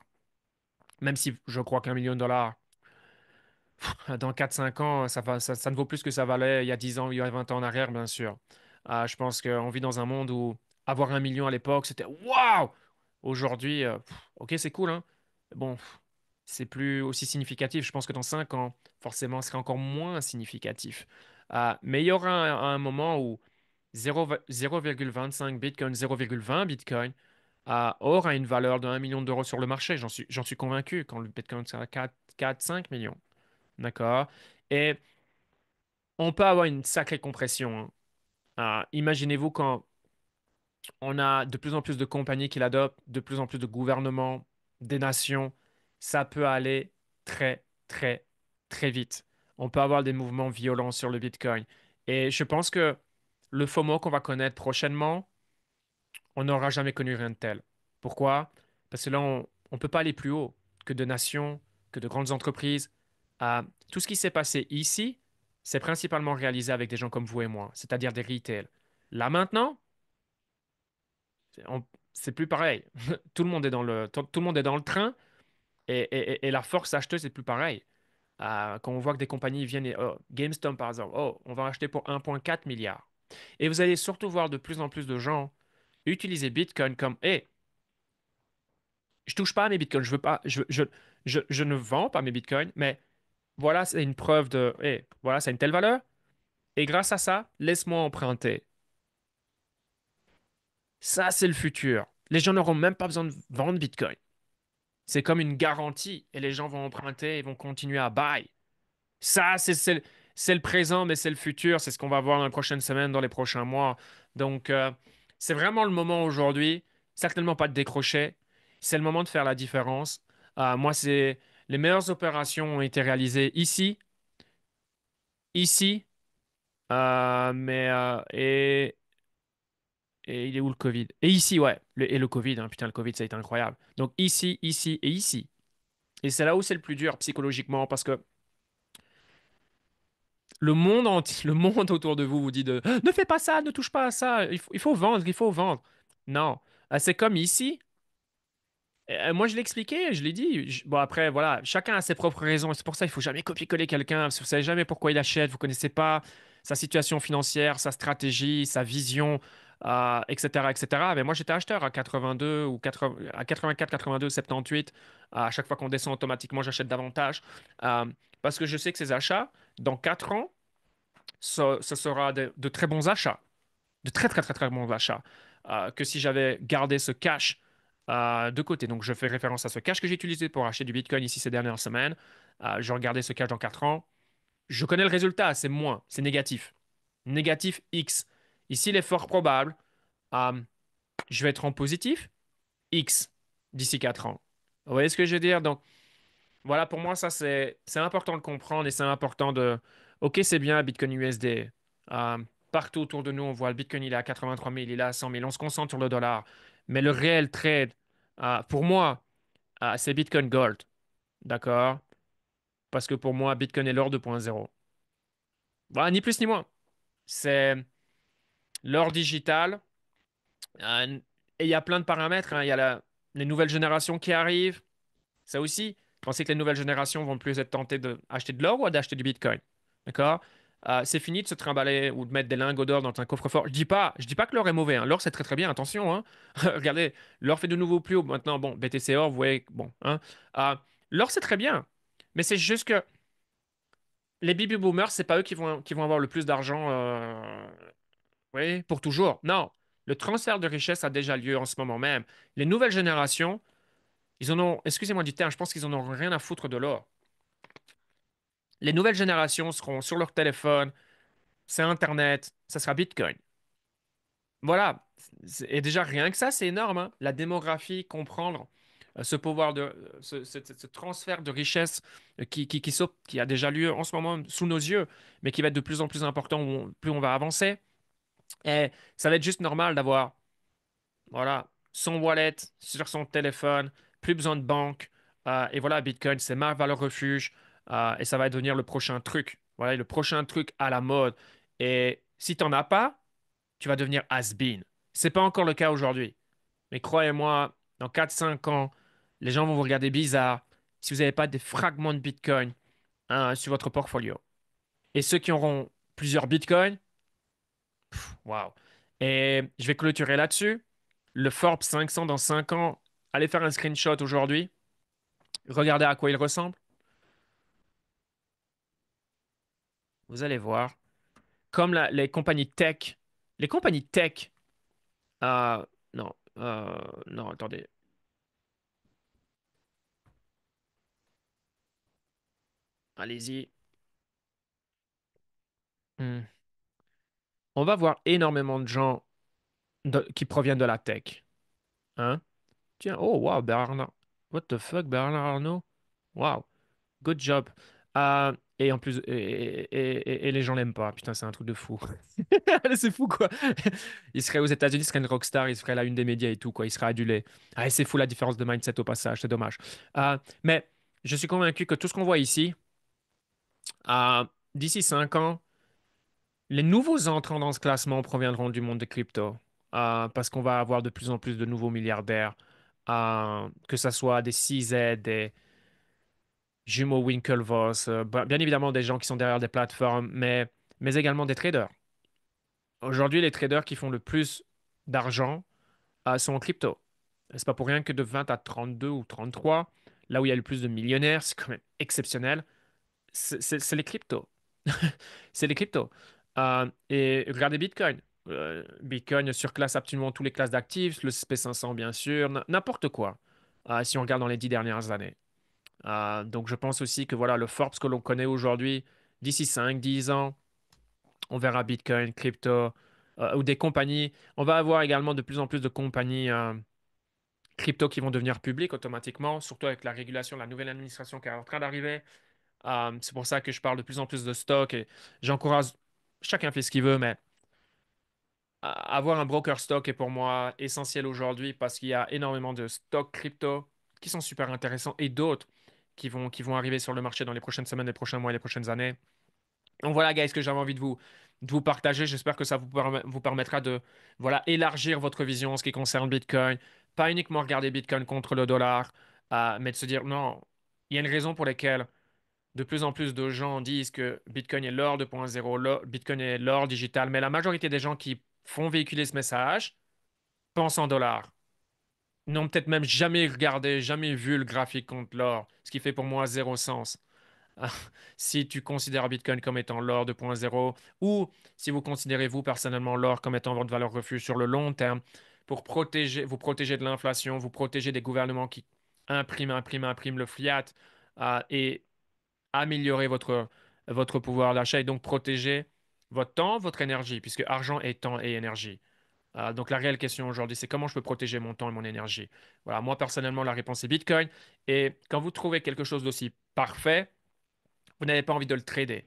même si je crois qu'1 million de dollars, dans 4 5 ans, ça ne vaut plus que ça valait il y a 10 ans, il y a 20 ans en arrière, bien sûr. Je pense qu'on vit dans un monde où avoir 1 million à l'époque, c'était waouh! Aujourd'hui, ok, c'est cool, hein? Bon, c'est plus aussi significatif. Je pense que dans 5 ans, forcément, ce sera encore moins significatif. Mais il y aura un moment où 0,25 Bitcoin, 0,20 Bitcoin aura une valeur de 1 million d'euros sur le marché. J'en suis convaincu quand le Bitcoin sera à 4, 5 millions. D'accord? Et on peut avoir une sacrée compression, hein. Imaginez-vous quand on a de plus en plus de compagnies qui l'adoptent, de plus en plus de gouvernements, des nations, ça peut aller très, très, très vite. On peut avoir des mouvements violents sur le Bitcoin. Et je pense que le FOMO qu'on va connaître prochainement, on n'aura jamais connu rien de tel. Pourquoi? Parce que là, on ne peut pas aller plus haut que de nations, que de grandes entreprises. Tout ce qui s'est passé ici, c'est principalement réalisé avec des gens comme vous et moi, c'est-à-dire des retail. Là maintenant, on- c'est plus pareil. Tout le monde est tout le monde est dans le train et la force acheteuse est plus pareil. Quand on voit que des compagnies viennent et oh, GameStop par exemple, oh, on va acheter pour 1,4 milliard. Et vous allez surtout voir de plus en plus de gens utiliser Bitcoin comme, hey, je touche pas à mes bitcoins, je veux pas, je ne vends pas mes bitcoins, mais voilà, c'est une preuve de, voilà, ça a une telle valeur, et grâce à ça, laisse-moi emprunter. Ça, c'est le futur. Les gens n'auront même pas besoin de vendre bitcoin. C'est comme une garantie, et les gens vont emprunter et vont continuer à buy. Ça, c'est le présent, mais c'est le futur. C'est ce qu'on va voir dans les prochaines semaines, dans les prochains mois. Donc, c'est vraiment le moment aujourd'hui. Certainement pas de décrocher. C'est le moment de faire la différence. Moi, les meilleures opérations ont été réalisées ici, ici, et il est où le Covid? Et ici, ouais. Et le Covid, hein, putain, le Covid, ça a été incroyable. Donc, ici, ici et ici. Et c'est là où c'est le plus dur psychologiquement parce que le monde entier, le monde autour de vous vous dit de ne fais pas ça, ne touche pas à ça, il faut vendre, il faut vendre. Non. C'est comme ici. Moi, je l'ai expliqué, je l'ai dit. Bon, après, voilà, chacun a ses propres raisons. Et c'est pour ça qu'il faut jamais copier-coller quelqu'un. Parce que vous savez jamais pourquoi il achète. Vous connaissez pas sa situation financière, sa stratégie, sa vision, etc., etc. Mais moi, j'étais acheteur à 82 ou 80, à 84, 82, 78. À chaque fois qu'on descend automatiquement, j'achète davantage. Euh, Parce que je sais que ces achats, dans 4 ans, ce sera de très bons achats, de très très très très bons achats, que si j'avais gardé ce cash de côté. Donc je fais référence à ce cash que j'ai utilisé pour acheter du Bitcoin ici ces dernières semaines. Je regardais ce cash dans 4 ans. Je connais le résultat, c'est moins, c'est négatif. Négatif X. Ici, il est fort probable, euh, je vais être en positif X d'ici 4 ans. Vous voyez ce que je veux dire? Donc, voilà, pour moi, ça, c'est important de comprendre et c'est important de... OK, c'est bien Bitcoin USD. Euh, Partout autour de nous, on voit le Bitcoin, il est à 83 000, il est à 100 000. On se concentre sur le dollar. Mais le réel trade, pour moi, c'est Bitcoin Gold. D'accord? Parce que pour moi, Bitcoin est l'or 2.0. Voilà, ni plus ni moins. C'est l'or digital. Et il y a plein de paramètres, hein. Il y a les nouvelles générations qui arrivent. Ça aussi, pensez que les nouvelles générations vont plus être tentées d'acheter de l'or ou d'acheter du Bitcoin. D'accord? C'est fini de se trimballer ou de mettre des lingots d'or dans un coffre-fort. Je dis pas que l'or est mauvais, hein. L'or, c'est très très bien, attention, hein. Regardez, l'or fait de nouveau plus haut. Maintenant, bon, BTC or, vous voyez, bon, hein. Euh, L'or, c'est très bien. Mais c'est juste que les baby boomers, c'est pas eux qui vont avoir le plus d'argent, oui, pour toujours. Non. Le transfert de richesse a déjà lieu en ce moment même. Les nouvelles générations, ils en ont, excusez-moi du terme, je pense qu'ils en ont rien à foutre de l'or. Les nouvelles générations seront sur leur téléphone, c'est Internet, ça sera Bitcoin. Voilà. Et déjà, rien que ça, c'est énorme, hein. La démographie, comprendre ce pouvoir ce transfert de richesse qui a déjà lieu en ce moment sous nos yeux, mais qui va être de plus en plus important plus on va avancer. Et ça va être juste normal d'avoir, voilà, son wallet sur son téléphone, plus besoin de banque. Et voilà, Bitcoin, c'est ma valeur refuge. Et ça va devenir le prochain truc. Voilà, le prochain truc à la mode. Et si tu n'en as pas, tu vas devenir has-been. C'est pas encore le cas aujourd'hui. Mais croyez-moi, dans 4 5 ans, les gens vont vous regarder bizarre si vous n'avez pas des fragments de Bitcoin, hein, sur votre portfolio. Et ceux qui auront plusieurs Bitcoins, waouh. Et je vais clôturer là-dessus. Le Forbes 500 dans 5 ans, allez faire un screenshot aujourd'hui. Regardez à quoi il ressemble. Vous allez voir. Comme les compagnies tech. Les compagnies tech. Non. Non, attendez. Allez-y. Hmm. On va voir énormément de gens qui proviennent de la tech. Hein? Tiens, oh, wow, Bernard. What the fuck, Bernard Arnault? Wow. Good job. Et en plus, et les gens l'aiment pas. Putain, c'est un truc de fou. C'est fou, quoi. Il serait aux États-Unis, il serait une rockstar, il serait la une des médias et tout, quoi. Il serait adulé. Ah, et c'est fou la différence de mindset au passage, c'est dommage. Mais je suis convaincu que tout ce qu'on voit ici, d'ici 5 ans, les nouveaux entrants dans ce classement proviendront du monde des cryptos. Parce qu'on va avoir de plus en plus de nouveaux milliardaires, que ce soit des CZ, des jumeaux Winklevoss, bien évidemment des gens qui sont derrière des plateformes, mais également des traders. Aujourd'hui, les traders qui font le plus d'argent sont en crypto. C'est pas pour rien que de 20 à 32 ou 33, là où il y a le plus de millionnaires, c'est quand même exceptionnel, c'est les cryptos. C'est les cryptos. Et regardez Bitcoin. Bitcoin surclasse absolument toutes les classes d'actifs, le SP500 bien sûr, n'importe quoi, si on regarde dans les 10 dernières années. Donc je pense aussi que voilà, le Forbes que l'on connaît aujourd'hui, d'ici 5 10 ans, on verra Bitcoin, crypto, ou des compagnies. On va avoir également de plus en plus de compagnies crypto qui vont devenir publiques automatiquement, surtout avec la régulation, la nouvelle administration qui est en train d'arriver. C'est pour ça que je parle de plus en plus de stock et j'encourage, chacun fait ce qu'il veut, mais avoir un broker stock est pour moi essentiel aujourd'hui parce qu'il y a énormément de stocks crypto qui sont super intéressants et d'autres qui vont arriver sur le marché dans les prochaines semaines, les prochains mois et les prochaines années. Donc voilà, guys, ce que j'avais envie de vous partager. J'espère que ça vous permettra de, voilà, élargir votre vision en ce qui concerne Bitcoin. Pas uniquement regarder Bitcoin contre le dollar, mais de se dire non, il y a une raison pour laquelle de plus en plus de gens disent que Bitcoin est l'or 2.0, Bitcoin est l'or digital, mais la majorité des gens qui font véhiculer ce message pensent en dollars. N'ont peut-être même jamais regardé, jamais vu le graphique contre l'or, ce qui fait pour moi zéro sens. Ah, si tu considères Bitcoin comme étant l'or 2.0 ou si vous considérez vous personnellement l'or comme étant votre valeur refuge sur le long terme pour vous protéger de l'inflation, vous protéger des gouvernements qui impriment le fiat, et améliorer votre pouvoir d'achat et donc protéger votre temps, votre énergie, puisque argent est temps et énergie. Donc la réelle question aujourd'hui, c'est comment je peux protéger mon temps et mon énergie. Voilà, moi personnellement, la réponse est Bitcoin. Et quand vous trouvez quelque chose d'aussi parfait, vous n'avez pas envie de le trader.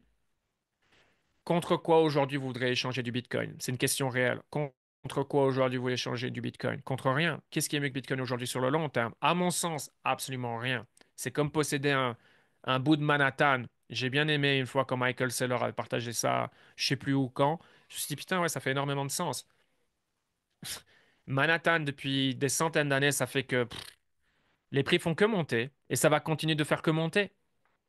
Contre quoi aujourd'hui vous voudrez échanger du Bitcoin? C'est une question réelle. Contre quoi aujourd'hui vous voulez échanger du Bitcoin? Contre rien. Qu'est-ce qui est mieux que Bitcoin aujourd'hui sur le long terme? À mon sens, absolument rien. C'est comme posséder un bout de Manhattan. J'ai bien aimé une fois quand Michael Saylor avait partagé ça, je sais plus où quand. Je me suis dit, putain, ouais, ça fait énormément de sens. Manhattan, depuis des centaines d'années, ça fait que les prix font que monter et ça va continuer de faire que monter.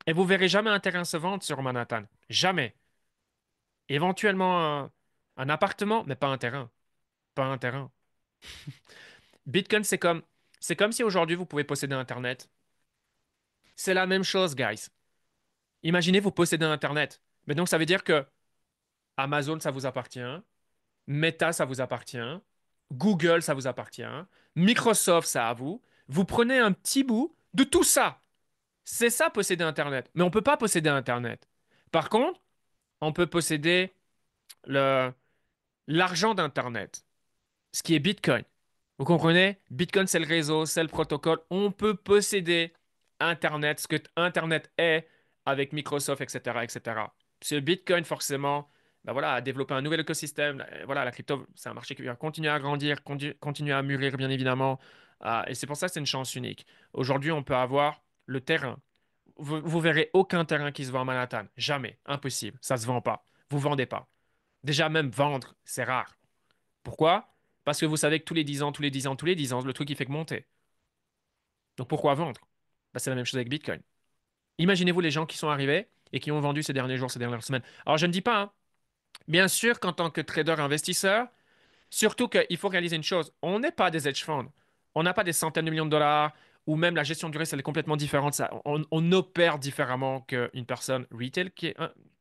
Et vous verrez jamais un terrain se vendre sur Manhattan. Jamais. Éventuellement un appartement, mais pas un terrain. Pas un terrain. Bitcoin, c'est comme si aujourd'hui vous pouvez posséder Internet. C'est la même chose, guys. Imaginez vous possédez Internet. Mais donc ça veut dire que Amazon, ça vous appartient. Meta, ça vous appartient. Google, ça vous appartient. Microsoft, ça à vous. Vous prenez un petit bout de tout ça. C'est ça, posséder Internet. Mais on ne peut pas posséder Internet. Par contre, on peut posséder le, l'argent d'Internet, ce qui est Bitcoin. Vous comprenez? Bitcoin, c'est le réseau, c'est le protocole. On peut posséder Internet, ce que Internet est avec Microsoft, etc., etc. Ce Bitcoin, forcément, ben voilà, a développé un nouvel écosystème. Voilà, la crypto, c'est un marché qui va continuer à grandir, continuer à mûrir, bien évidemment. Et c'est pour ça que c'est une chance unique. Aujourd'hui, on peut avoir le terrain. Vous verrez aucun terrain qui se vend à Manhattan. Jamais. Impossible. Ça se vend pas. Vous vendez pas. Déjà, même vendre, c'est rare. Pourquoi? Parce que vous savez que tous les 10 ans, tous les 10 ans, tous les 10 ans, le truc il fait que monter. Donc pourquoi vendre? Bah, c'est la même chose avec Bitcoin. Imaginez-vous les gens qui sont arrivés et qui ont vendu ces derniers jours, ces dernières semaines. Alors je ne dis pas, hein, bien sûr qu'en tant que trader investisseur, surtout qu'il faut réaliser une chose, on n'est pas des hedge funds. On n'a pas des centaines de millions de dollars ou même la gestion du risque, elle est complètement différente. Ça, on opère différemment qu'une personne retail qui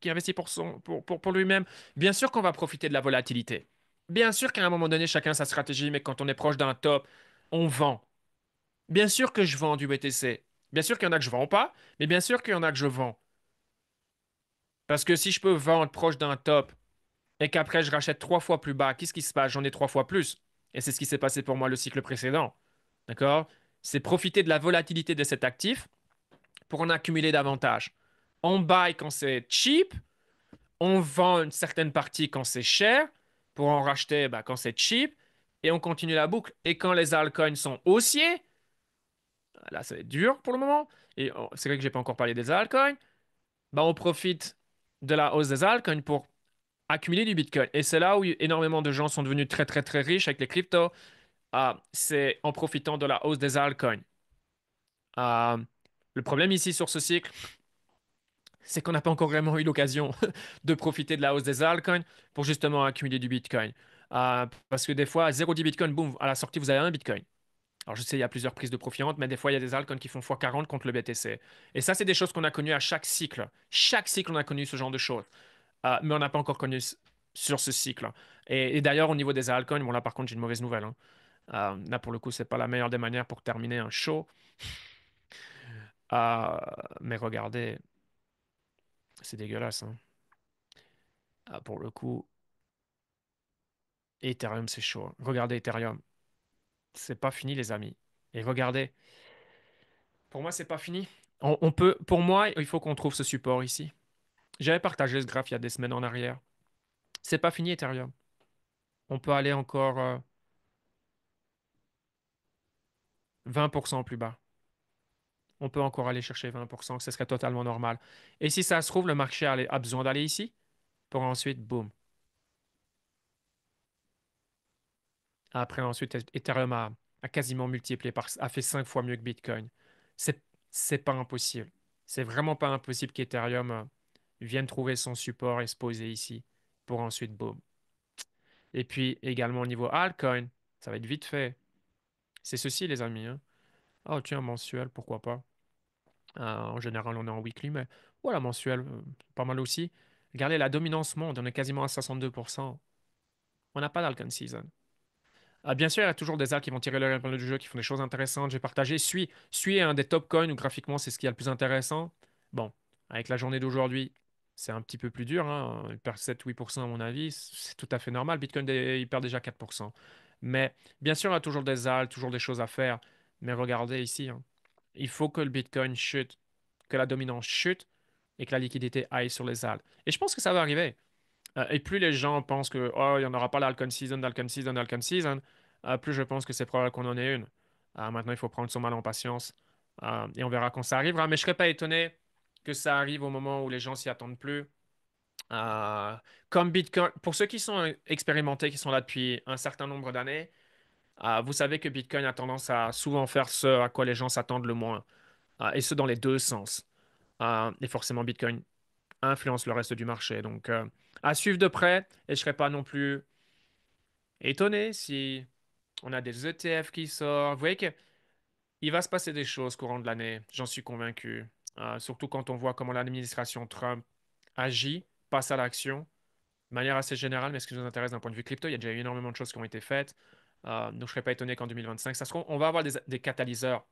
investit pour lui-même. Bien sûr qu'on va profiter de la volatilité. Bien sûr qu'à un moment donné, chacun sa stratégie, mais quand on est proche d'un top, on vend. Bien sûr que je vends du BTC. Bien sûr qu'il y en a que je vends pas, mais bien sûr qu'il y en a que je vends. Parce que si je peux vendre proche d'un top et qu'après je rachète trois fois plus bas, qu'est-ce qui se passe? J'en ai trois fois plus. Et c'est ce qui s'est passé pour moi le cycle précédent. D'accord? C'est profiter de la volatilité de cet actif pour en accumuler davantage. On buy quand c'est cheap, on vend une certaine partie quand c'est cher, pour en racheter bah, quand c'est cheap, et on continue la boucle. Et quand les altcoins sont haussiers, là ça va être dur pour le moment, et c'est vrai que j'ai pas encore parlé des altcoins, bah, on profite de la hausse des altcoins pour accumuler du Bitcoin. Et c'est là où énormément de gens sont devenus très très très riches avec les cryptos. C'est en profitant de la hausse des altcoins. Euh, le problème ici sur ce cycle, c'est qu'on n'a pas encore vraiment eu l'occasion de profiter de la hausse des altcoins pour justement accumuler du Bitcoin. Parce que des fois, à 0,10 Bitcoin, boum, à la sortie, vous avez un Bitcoin. Alors je sais, il y a plusieurs prises de profit, mais des fois, il y a des altcoins qui font x40 contre le BTC. Et ça, c'est des choses qu'on a connues à chaque cycle. Chaque cycle, on a connu ce genre de choses. Mais on n'a pas encore connu sur ce cycle. Et d'ailleurs, au niveau des altcoins, bon là, par contre, j'ai une mauvaise nouvelle, hein. Là, pour le coup, c'est pas la meilleure des manières pour terminer un show. Euh, mais regardez, c'est dégueulasse, hein. Pour le coup, Ethereum, c'est chaud, hein. Regardez Ethereum. C'est pas fini, les amis. Et regardez, pour moi, c'est pas fini. On peut, pour moi, il faut qu'on trouve ce support ici. J'avais partagé ce graphe il y a des semaines en arrière. C'est pas fini, Ethereum. On peut aller encore 20% plus bas. On peut encore aller chercher 20%, que ce serait totalement normal. Et si ça se trouve, le marché a besoin d'aller ici pour ensuite, boum. Après, ensuite, Ethereum a quasiment multiplié a fait 5 fois mieux que Bitcoin. C'est, c'est pas impossible. C'est vraiment pas impossible qu'Ethereum vienne trouver son support et se poser ici pour ensuite, boum. Et puis, également au niveau altcoin, ça va être vite fait. C'est ceci, les amis, hein. Oh, tiens, mensuel, pourquoi pas. En général, on est en weekly, mais voilà, mensuel, pas mal aussi. Regardez la dominance monde, on est quasiment à 62%. On n'a pas d'Alcon Season. Bien sûr, il y a toujours des alts qui vont tirer leur épingle du jeu, qui font des choses intéressantes. J'ai partagé Sui est un des top coins où graphiquement, c'est ce qu'il y a le plus intéressant. Bon, avec la journée d'aujourd'hui, c'est un petit peu plus dur, hein. Il perd 7-8% à mon avis. C'est tout à fait normal. Bitcoin, il perd déjà 4%. Mais bien sûr, il y a toujours des alts, toujours des choses à faire. Mais regardez ici, hein. Il faut que le Bitcoin chute, que la dominance chute et que la liquidité aille sur les alts. Et je pense que ça va arriver. Et plus les gens pensent que oh, il n'y en aura pas l'Alcon Season, d'Alcon Season, d'Alcon Season, plus je pense que c'est probable qu'on en ait une. Maintenant, il faut prendre son mal en patience. Et on verra quand ça arrivera. Mais je serais pas étonné que ça arrive au moment où les gens s'y attendent plus. Euh, Comme Bitcoin, pour ceux qui sont expérimentés, qui sont là depuis un certain nombre d'années, vous savez que Bitcoin a tendance à souvent faire ce à quoi les gens s'attendent le moins, et ce dans les deux sens. Et forcément, Bitcoin influence le reste du marché. Donc, à suivre de près, et je ne serais pas non plus étonné si on a des ETF qui sortent. Vous voyez qu'il va se passer des choses courant de l'année, j'en suis convaincu. Surtout quand on voit comment l'administration Trump agit, passe à l'action de manière assez générale, mais ce qui nous intéresse d'un point de vue crypto, il y a déjà eu énormément de choses qui ont été faites. Donc, je ne serais pas étonné qu'en 2025, on va avoir des catalyseurs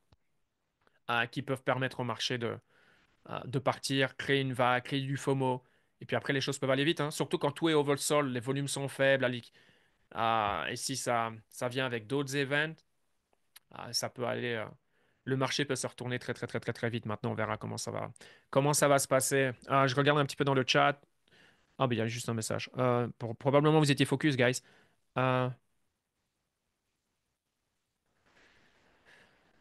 qui peuvent permettre au marché de partir, créer une vague, créer du FOMO. Et puis après, les choses peuvent aller vite, hein. Surtout quand tout est oversold, les volumes sont faibles. Et si ça vient avec d'autres events, ça peut aller. Le marché peut se retourner très, très, très, très, très vite. Maintenant, on verra comment ça va se passer. Je regarde un petit peu dans le chat. Ah, ben, il y a juste un message. Probablement, vous étiez focus, guys. Euh,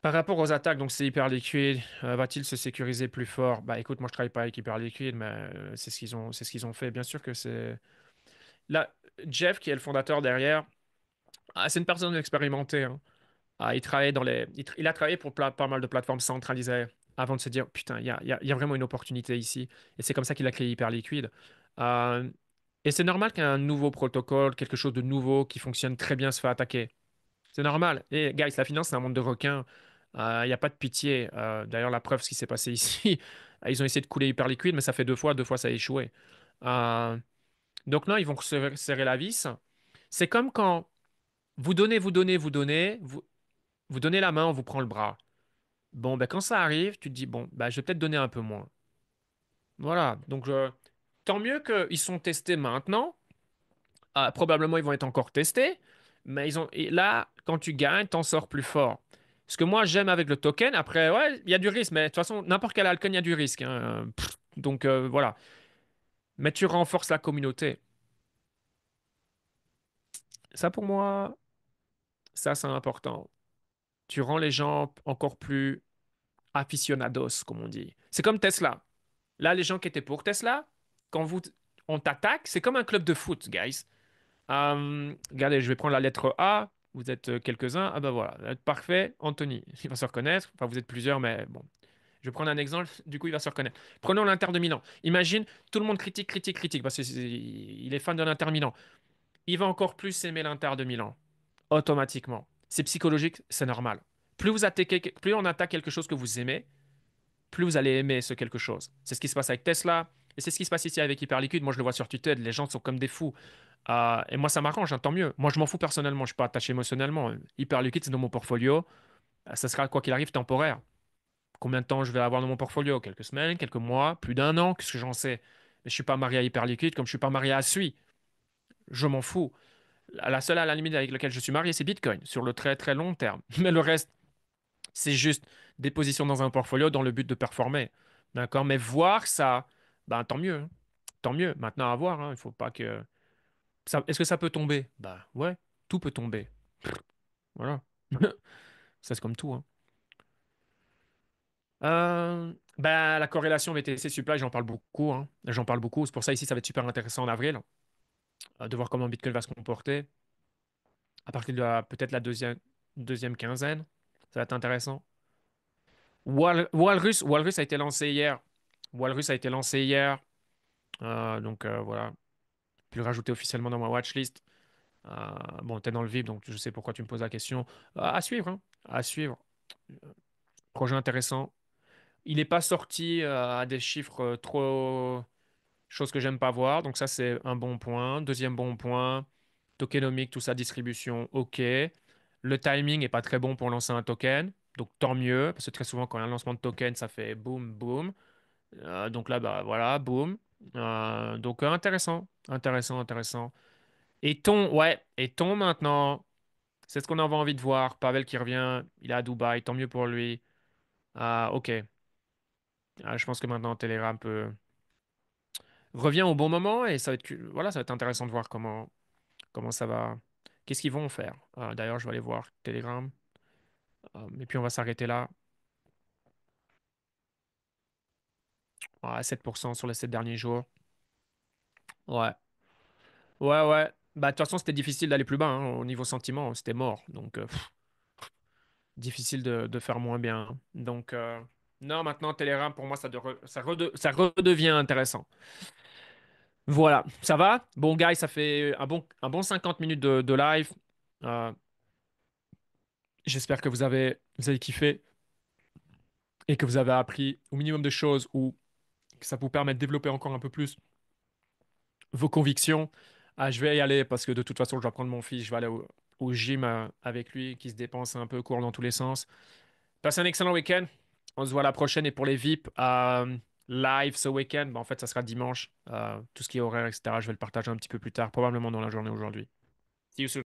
Par rapport aux attaques, donc c'est hyper liquide, va-t-il se sécuriser plus fort? Bah écoute, moi je travaille pas avec hyper liquide, mais c'est ce qu'ils ont fait. Bien sûr que c'est. Là, Jeff, qui est le fondateur derrière, c'est une personne expérimentée, hein. Il travaille il a travaillé pour pas mal de plateformes centralisées avant de se dire, putain, il y a vraiment une opportunité ici. Et c'est comme ça qu'il a créé Hyperliquid. Euh, et c'est normal qu'un nouveau protocole, quelque chose de nouveau qui fonctionne très bien se fait attaquer. C'est normal. Et guys, la finance, c'est un monde de requins. Il n'y a pas de pitié. D'ailleurs, la preuve, ce qui s'est passé ici, ils ont essayé de couler Hyperliquid, mais ça fait deux fois ça a échoué. Euh, donc non, ils vont serrer la vis. C'est comme quand vous donnez la main, on vous prend le bras. Bon, ben, quand ça arrive, tu te dis, bon, ben, je vais peut-être donner un peu moins. Voilà. Donc, tant mieux qu'ils sont testés maintenant. Probablement, ils vont être encore testés. Mais et là, quand tu gagnes, t'en sors plus fort. Ce que moi, j'aime avec le token, après, ouais, il y a du risque. Mais de toute façon, n'importe quel altcoin, il y a du risque, hein. Donc, voilà. Mais tu renforces la communauté. Ça, pour moi, ça, c'est important. Tu rends les gens encore plus aficionados, comme on dit. C'est comme Tesla. Là, les gens qui étaient pour Tesla, quand on t'attaque, c'est comme un club de foot, guys. Regardez, je vais prendre la lettre A. Vous êtes quelques-uns. Ah ben voilà, parfait. Anthony, il va se reconnaître. Enfin, vous êtes plusieurs, mais bon. Je vais prendre un exemple, du coup, il va se reconnaître. Prenons l'Inter de Milan. Imagine, tout le monde critique, critique, critique, parce qu'il est fan de l'Inter Milan. Il va encore plus aimer l'Inter de Milan, automatiquement. C'est psychologique, c'est normal. Plus on attaque quelque chose que vous aimez, plus vous allez aimer ce quelque chose. C'est ce qui se passe avec Tesla, et c'est ce qui se passe ici avec Hyperliquid. Moi, je le vois sur Twitter, les gens sont comme des fous. Et moi, ça m'arrange, hein, tant mieux. Moi, je m'en fous personnellement, je ne suis pas attaché émotionnellement. Hyperliquid, c'est dans mon portfolio. Ça sera, quoi qu'il arrive, temporaire. Combien de temps je vais avoir dans mon portfolio? Quelques semaines, quelques mois, plus d'un an, qu'est-ce que j'en sais? Mais je suis pas marié à Hyperliquid comme je suis pas marié à Sui. Je m'en fous. La seule à la limite avec laquelle je suis marié, c'est Bitcoin, sur le très très long terme. Mais le reste, c'est juste des positions dans un portfolio dans le but de performer. D'accord? Mais voir ça, ben, tant mieux, hein. Tant mieux. Maintenant, à voir, hein. Il faut pas que. Est-ce que ça peut tomber? Bah ouais, tout peut tomber. Voilà. Ça, c'est comme tout, hein. Bah, la corrélation BTC supply, j'en parle beaucoup, hein. J'en parle beaucoup. C'est pour ça ici, ça va être super intéressant en avril, de voir comment Bitcoin va se comporter à partir de peut-être la deuxième quinzaine. Ça va être intéressant. Walrus a été lancé hier. Walrus a été lancé hier. Donc voilà. Puis le rajouter officiellement dans ma watchlist. Bon, t'es dans le VIP, donc je sais pourquoi tu me poses la question. À suivre, hein. À suivre. Projet intéressant. Il n'est pas sorti à des chiffres trop. Chose que j'aime pas voir. Donc ça, c'est un bon point. Deuxième bon point. Tokenomique, tout ça, distribution, OK. Le timing est pas très bon pour lancer un token. Donc tant mieux, parce que très souvent, quand il y a un lancement de token, ça fait boum, boum. Donc là, bah voilà, boum. Donc intéressant, intéressant, intéressant. Et ton maintenant, c'est ce qu'on avait envie de voir. Pavel qui revient, il est à Dubaï, tant mieux pour lui. OK. Je pense que maintenant Telegram revient au bon moment et ça va voilà, ça va être intéressant de voir comment ça va. Qu'est-ce qu'ils vont faire? D'ailleurs, je vais aller voir Telegram. Et puis on va s'arrêter là. Ouais, 7% sur les 7 derniers jours. Ouais. Ouais, ouais. Bah, de toute façon, c'était difficile d'aller plus bas, hein. Au niveau sentiment, c'était mort. Donc, difficile de faire moins bien, hein. Donc, non, maintenant, Telegram, pour moi, ça redevient intéressant. Voilà, ça va? Bon, guys, ça fait un bon 50 minutes de live. Euh, J'espère que vous avez kiffé et que vous avez appris au minimum de choses ou que ça vous permet de développer encore un peu plus vos convictions. Ah, je vais y aller parce que de toute façon, je dois prendre mon fils. Je vais aller au gym avec lui qui se dépense un peu, court dans tous les sens. Passez un excellent week-end. On se voit la prochaine. Et pour les VIP live ce week-end, bah, en fait, ça sera dimanche. Tout ce qui est horaire, etc., je vais le partager un petit peu plus tard, probablement dans la journée aujourd'hui. See you soon.